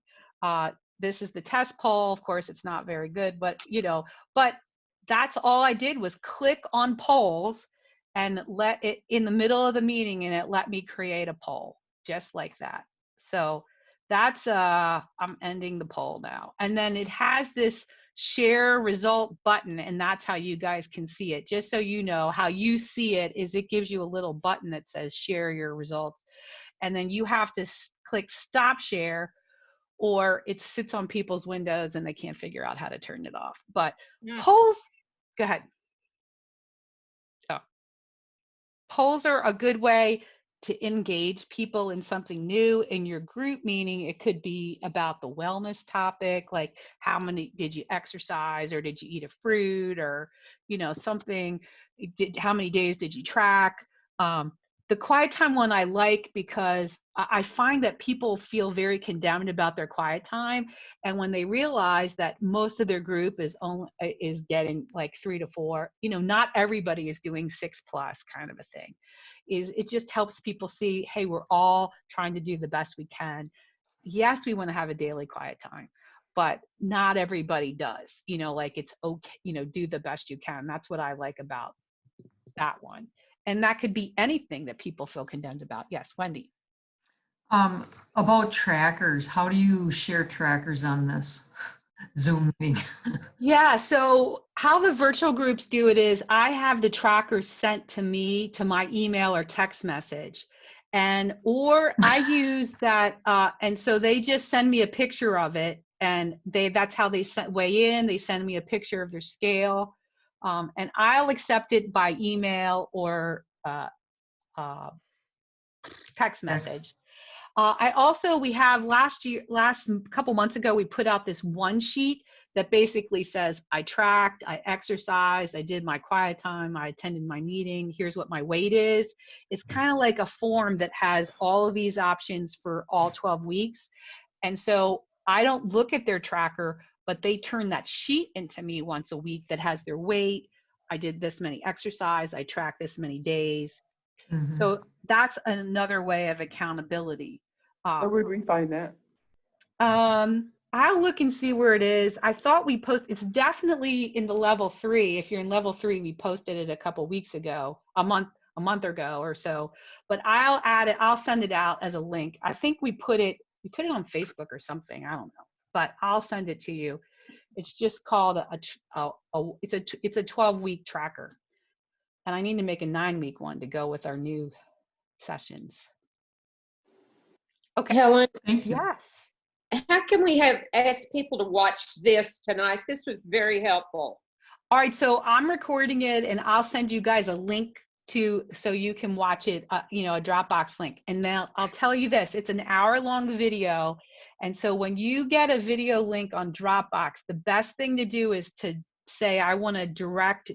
This is the test poll. Of course, it's not very good, but but that's all I did was click on polls and let it in the middle of the meeting, and it let me create a poll just like that. So that's I'm ending the poll now. And then it has this share result button, and that's how you guys can see it. Just so you know, how you see it is it gives you a little button that says share your results, and then you have to click stop share, or it sits on people's windows and they can't figure out how to turn it off. But polls, go ahead. Polls are a good way to engage people in something new in your group, meaning it could be about the wellness topic, like how many did you exercise, or did you eat a fruit, or something, how many days did you track. The quiet time one I like because I find that people feel very condemned about their quiet time, and when they realize that most of their group is getting like 3 to 4, not everybody is doing 6+ kind of a thing. It just helps people see, hey, we're all trying to do the best we can. Yes, we want to have a daily quiet time, but not everybody does. Like it's okay, do the best you can. That's what I like about that one. And that could be anything that people feel condemned about. Yes, Wendy. About trackers, how do you share trackers on this Zoom meeting? Yeah, so how the virtual groups do it is I have the trackers sent to me to my email or text message, or I use that, and so they just send me a picture of it, and that's how they weigh in. They send me a picture of their scale, and I'll accept it by email or text message. We have last couple months ago, we put out this one sheet that basically says, I tracked, I exercised, I did my quiet time, I attended my meeting, here's what my weight is. It's kind of like a form that has all of these options for all 12 weeks. And so I don't look at their tracker, but they turn that sheet into me once a week that has their weight. I did this many exercise, I tracked this many days. So that's another way of accountability. Where would we find that? I'll look and see where it is. I thought it's definitely in the level 3. If you're in level 3, we posted it a couple weeks ago, a month ago or so. But I'll add it. I'll send it out as a link. I think we put it on Facebook or something. I don't know, but I'll send it to you. It's just called it's a 12-week tracker. And I need to make a 9-week one to go with our new sessions. Okay. Helen, Thank you. Yes. how can we ask people to watch this tonight? This was very helpful. All right, so I'm recording it and I'll send you guys a link so you can watch it, a Dropbox link. And now I'll tell you this, it's an hour-long video. And so when you get a video link on Dropbox, the best thing to do is to say, I want to direct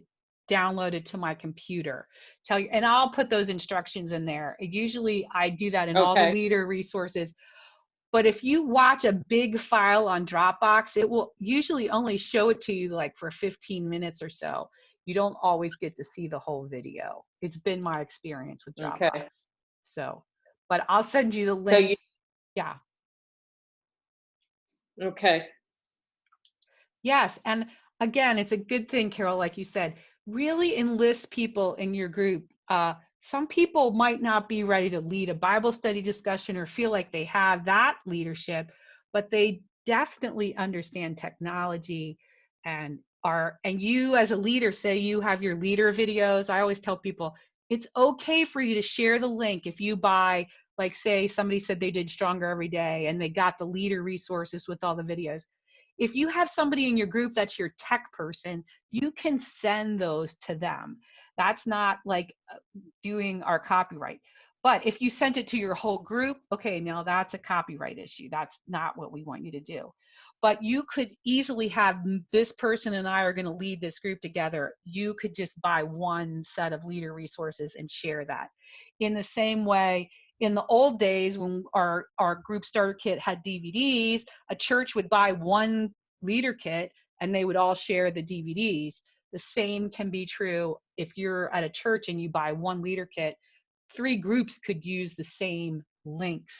download it to my computer. Tell you, and I'll put those instructions in there. Usually I do that in all the leader resources. But if you watch a big file on Dropbox, it will usually only show it to you like for 15 minutes or so. You don't always get to see the whole video. It's been my experience with Dropbox. Okay. So, but I'll send you the link. So yeah. Okay. Yes, and again, it's a good thing, Carol, like you said, really enlist people in your group. Some people might not be ready to lead a Bible study discussion or feel like they have that leadership, but they definitely understand technology and you as a leader, say you have your leader videos. I always tell people, it's okay for you to share the link if you buy, like say somebody said they did Stronger Every Day and they got the leader resources with all the videos. If you have somebody in your group that's your tech person, you can send those to them. That's not like doing our copyright. But if you sent it to your whole group, okay, now that's a copyright issue. That's not what we want you to do. But you could easily have, this person and I are going to lead this group together. You could just buy one set of leader resources and share that. In the same way, in the old days when our group starter kit had DVDs, a church would buy one leader kit and they would all share the DVDs. The same can be true if you're at a church and you buy one leader kit. 3 groups could use the same links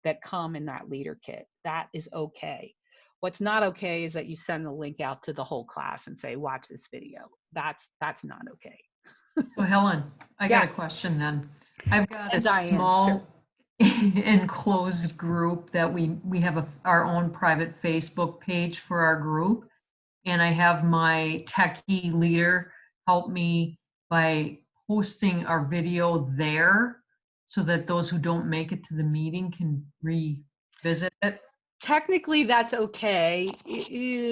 that come in that leader kit. That is okay. What's not okay is that you send the link out to the whole class and say, watch this video. That's not okay. Well, Helen, I got a question then. I've got a Diane, small enclosed group that we have our own private Facebook page for our group. And I have my techie leader help me by posting our video there so that those who don't make it to the meeting can revisit it. Technically, that's okay, because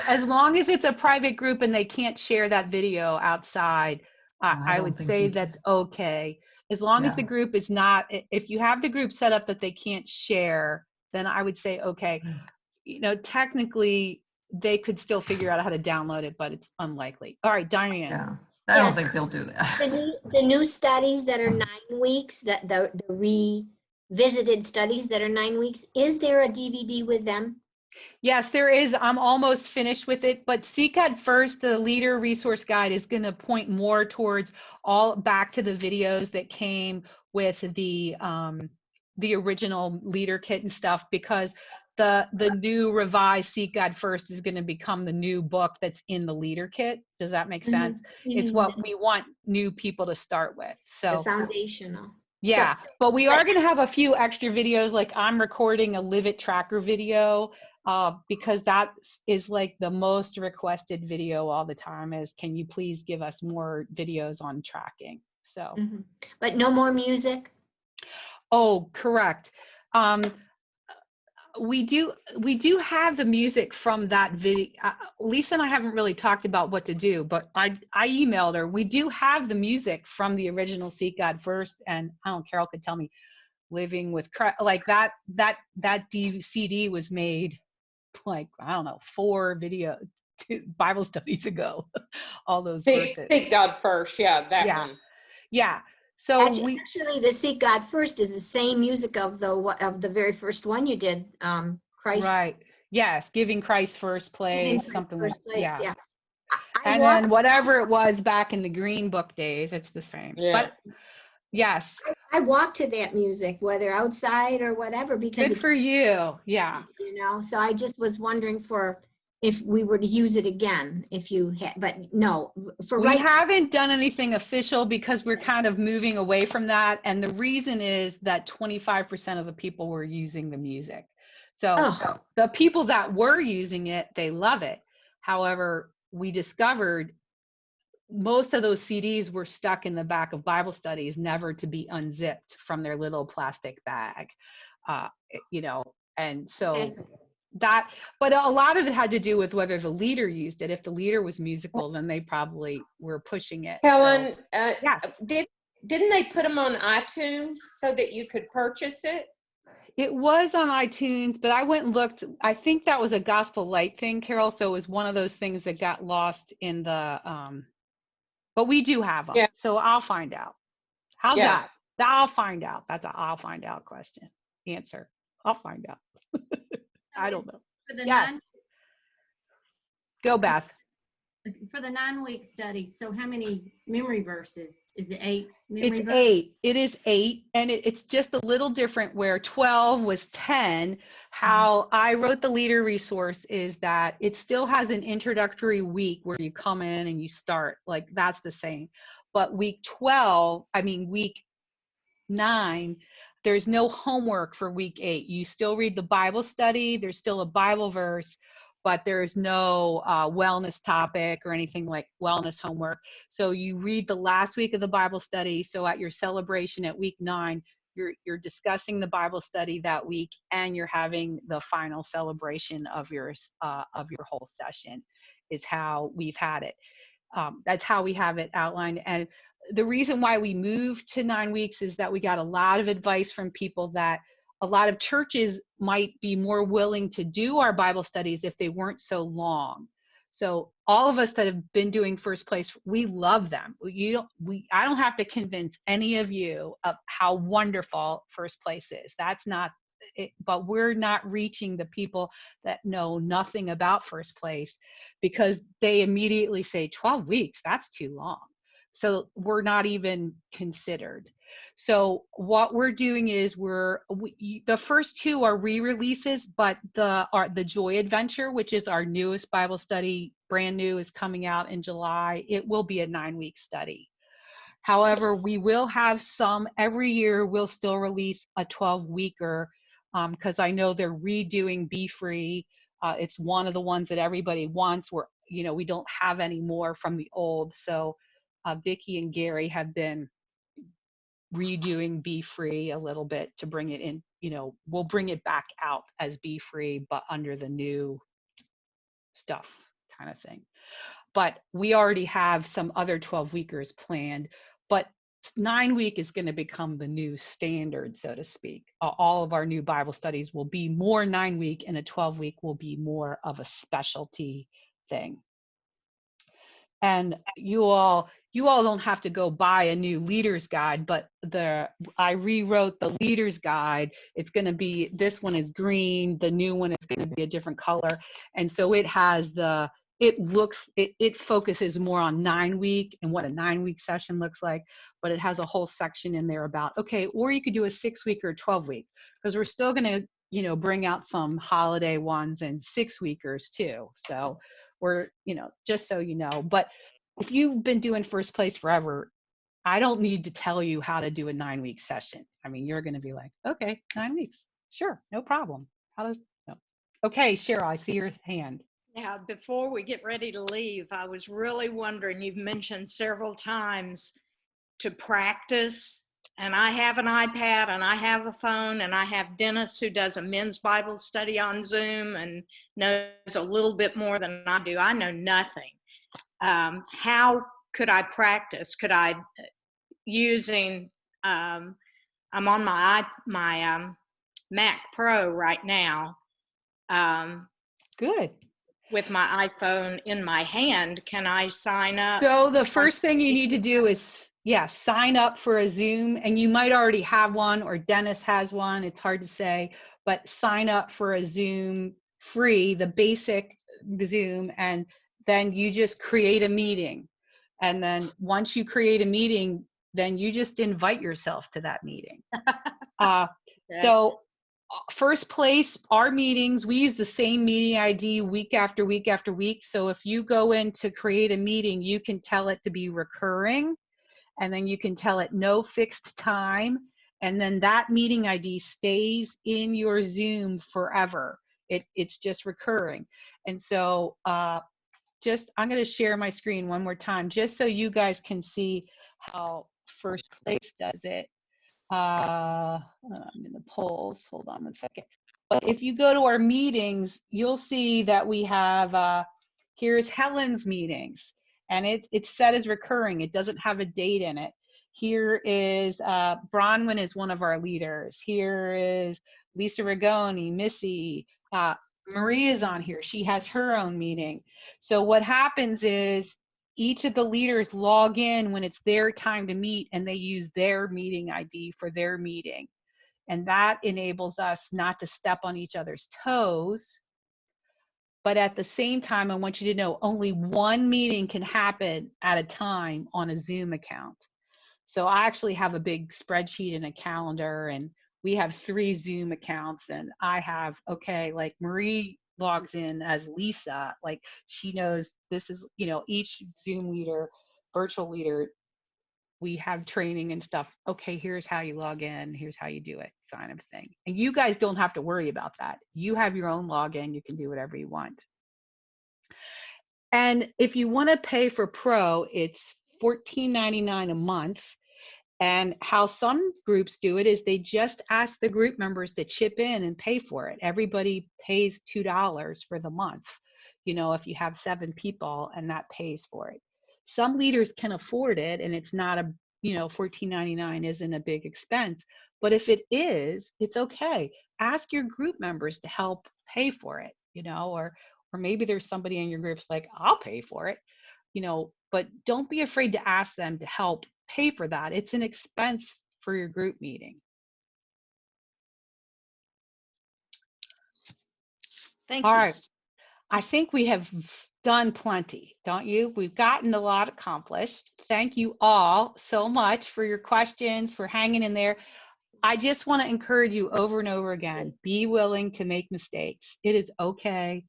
as long as it's a private group and they can't share that video outside, I would say that's okay. As long as the group is not, if you have the group set up that they can't share, then I would say, okay, technically they could still figure out how to download it, but it's unlikely. All right, Diane. Yeah, I don't think they'll do that. The new studies that are 9 weeks, that the revisited studies that are 9 weeks, is there a DVD with them? Yes, there is. I'm almost finished with it, but Seek at First, the leader resource guide, is going to point more towards back to the videos that came with the original leader kit and stuff, because the new revised Seek God First is going to become the new book that's in the leader kit. Does that make sense? Mm-hmm. It's what we want new people to start with. So the foundational. Yeah, but we are going to have a few extra videos. Like I'm recording a Live It Tracker video because that is like the most requested video all the time is, can you please give us more videos on tracking? So, but no more music? Oh, correct. We do have the music from that video. Lisa and I haven't really talked about what to do, but I emailed her. We do have the music from the original Seek God First, and I don't know, Carol could tell me, Living with Christ, like that CD was made like, I don't know, 4 Bible studies ago. All those verses. Seek God First, yeah, that one. Yeah. So actually, the Seek God First is the same music of the very first one you did, Christ. Right. Yes, giving Christ first place, something like that. Yeah. And then whatever it was back in the Green Book days, it's the same. Yeah. But yes. I walk to that music, whether outside or whatever, because good for you. Yeah. So I just was wondering if we were to use it again, if you had, but no. We haven't done anything official because we're kind of moving away from that. And the reason is that 25% of the people were using the music. So Oh, the people that were using it, they love it. However, we discovered most of those CDs were stuck in the back of Bible studies, never to be unzipped from their little plastic bag. You know, and so okay. that, but a lot of it had to do with whether the leader used it. If the leader was musical, then they probably were pushing it. Helen, So, yes. didn't they put them on iTunes so that you could purchase it? It was on iTunes, but I went and looked. I think that was a Gospel Light thing, Carol. So it was one of those things that got lost in the, but we do have them. Yeah. So I'll find out. How's Yeah. that? I'll find out. That's a I'll find out question. Answer. I'll find out. I don't know. For the Yes. Go, Beth. For the 9-week study, so how many memory verses? Is it 8 memory It's verses? 8. It is 8, and it's just a little different where 12 was 10. How I wrote the leader resource is that it still has an introductory week where you come in and you start, like that's the same. But week 9, there's no homework for week 8. You still read the Bible study. There's still a Bible verse, but there's no wellness topic or anything like wellness homework. So you read the last week of the Bible study. So at your celebration at week 9, you're discussing the Bible study that week, and you're having the final celebration of your whole session. Is how we've had it. That's how we have it outlined. And the reason why we moved to 9 weeks is that we got a lot of advice from people that a lot of churches might be more willing to do our Bible studies if they weren't so long. So all of us that have been doing First Place, we love them. I don't have to convince any of you of how wonderful First Place is. That's not it, but we're not reaching the people that know nothing about First Place, because they immediately say 12 weeks, that's too long. So we're not even considered. So what we're doing is the first 2 are re-releases, but the Joy Adventure, which is our newest Bible study, brand new, is coming out in July. It will be a 9-week study. However, we will have some every year. We'll still release a 12-weeker because I know they're redoing Be Free. It's one of the ones that everybody wants. We don't have any more from the old. So Vicki and Gary have been redoing Be Free a little bit to bring it in. We'll bring it back out as Be Free, but under the new stuff kind of thing. But we already have some other 12-weekers planned, but 9-week is going to become the new standard, so to speak. All of our new Bible studies will be more 9-week, and a 12-week will be more of a specialty thing. And you all don't have to go buy a new leader's guide, but I rewrote the leader's guide. It's going to be, this one is green, the new one is going to be a different color. And so it has it focuses more on 9-week and what a 9-week session looks like, but it has a whole section in there about, okay, or you could do a 6-week or 12-week, because we're still going to, bring out some holiday ones and 6-weekers too. So we're, just so you know. But if you've been doing First Place forever, I don't need to tell you how to do a 9-week session. I mean, you're going to be like, okay, 9 weeks. Sure, no problem. No. Okay, Cheryl, I see your hand. Now, before we get ready to leave, I was really wondering, you've mentioned several times to practice, and I have an iPad and I have a phone, and I have Dennis who does a men's Bible study on Zoom and knows a little bit more than I do. I know nothing. How could I practice? Could I, using, I'm on my Mac Pro right now. Good. With my iPhone in my hand, can I sign up? So the first thing you need to do is, sign up for a Zoom, and you might already have one, or Dennis has one. It's hard to say, but sign up for a Zoom free, the basic Zoom, and then you just create a meeting. And then once you create a meeting, then you just invite yourself to that meeting. So First Place, our meetings, we use the same meeting ID week after week after week. So if you go in to create a meeting, you can tell it to be recurring, and then you can tell it no fixed time, And then that meeting ID stays in your Zoom forever. It's just recurring. And so I'm going to share my screen one more time, just so you guys can see how First Place does it. I'm in the polls. Hold on one second. But if you go to our meetings, you'll see that we have, here's Helen's meetings, and it's set as recurring. It doesn't have a date in it. Here is Bronwyn is one of our leaders. Here is Lisa Rigoni, Missy, Maria's on here. She has her own meeting. So what happens is each of the leaders log in when it's their time to meet, and they use their meeting ID for their meeting. And that enables us not to step on each other's toes. But at the same time, I want you to know only one meeting can happen at a time on a Zoom account. So I actually have a big spreadsheet and a calendar, and we have 3 Zoom accounts, and I have, okay, like Marie logs in as Lisa, like she knows this is, you know, each Zoom leader, virtual leader, we have training and stuff. Okay, here's how you log in, here's how you do it, kind of thing. And you guys don't have to worry about that. You have your own login, you can do whatever you want. And if you want to pay for Pro, it's $14.99 a month. And how some groups do it is they just ask the group members to chip in and pay for it. Everybody pays $2 for the month, you know, if you have 7 people, and that pays for it. Some leaders can afford it, and it's not a, you know, $14.99 isn't a big expense. But if it is, it's okay. Ask your group members to help pay for it, you know, or maybe there's somebody in your groups like, I'll pay for it, you know, but don't be afraid to ask them to help pay for that. It's an expense for your group meeting. Thank you. All right. I think we have done plenty, don't you? We've gotten a lot accomplished. Thank you all so much for your questions, for hanging in there. I just want to encourage you over and over again, be willing to make mistakes. It is okay.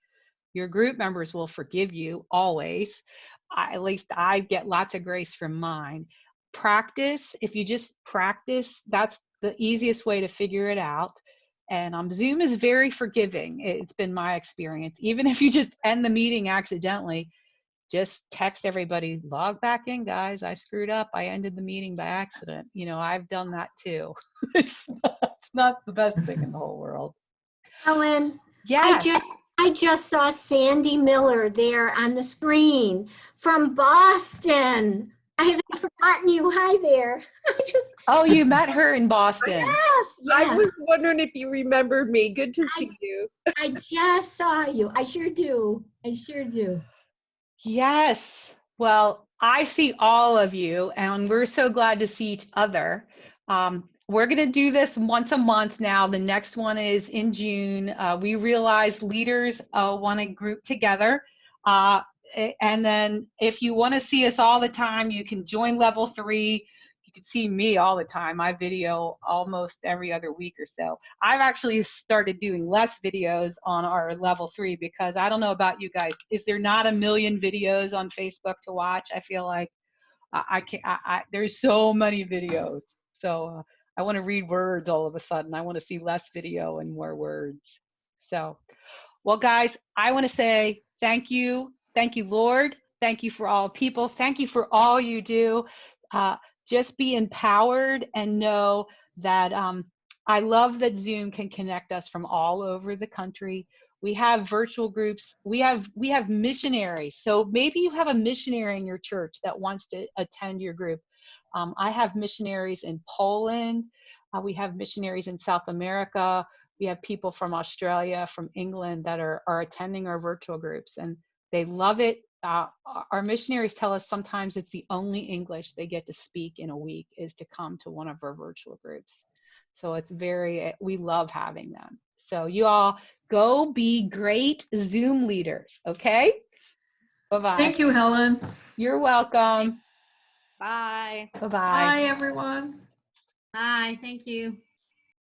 Your group members will forgive you always. At least I get lots of grace from mine. Practice, if you just practice, that's the easiest way to figure it out. And Zoom is very forgiving. It's been my experience. Even if you just end the meeting accidentally, just text everybody, log back in, guys. I screwed up. I ended the meeting by accident. You know, I've done that too. It's not the best thing in the whole world. Helen, yes. I just saw Sandy Miller there on the screen from Boston. I haven't forgotten you. Hi there. Oh, you met her in Boston. Yes. I was wondering if you remembered me. Good to see you. I just saw you. I sure do. I sure do. Yes. Well, I see all of you, and we're so glad to see each other. We're going to do this once a month now. The next one is in June. We realized leaders want to group together. And then if you want to see us all the time, you can join level 3. You can see me all the time. I video almost every other week or so. I've actually started doing less videos on our level 3 because I don't know about you guys. Is there not a million videos on Facebook to watch? I feel like I can't. There's so many videos. So I want to read words all of a sudden. I want to see less video and more words. So, well, guys, I want to say thank you. Thank you, Lord. Thank you for all people. Thank you for all you do. Just be empowered and know that I love that Zoom can connect us from all over the country. We have virtual groups. We have missionaries. So maybe you have a missionary in your church that wants to attend your group. I have missionaries in Poland. We have missionaries in South America. We have people from Australia, from England that are attending our virtual groups, and they love it. Our missionaries tell us sometimes it's the only English they get to speak in a week is to come to one of our virtual groups. So it's we love having them. So you all go be great Zoom leaders, okay? Bye-bye. Thank you, Helen. You're welcome. Bye. Bye-bye. Bye, everyone. Bye, thank you.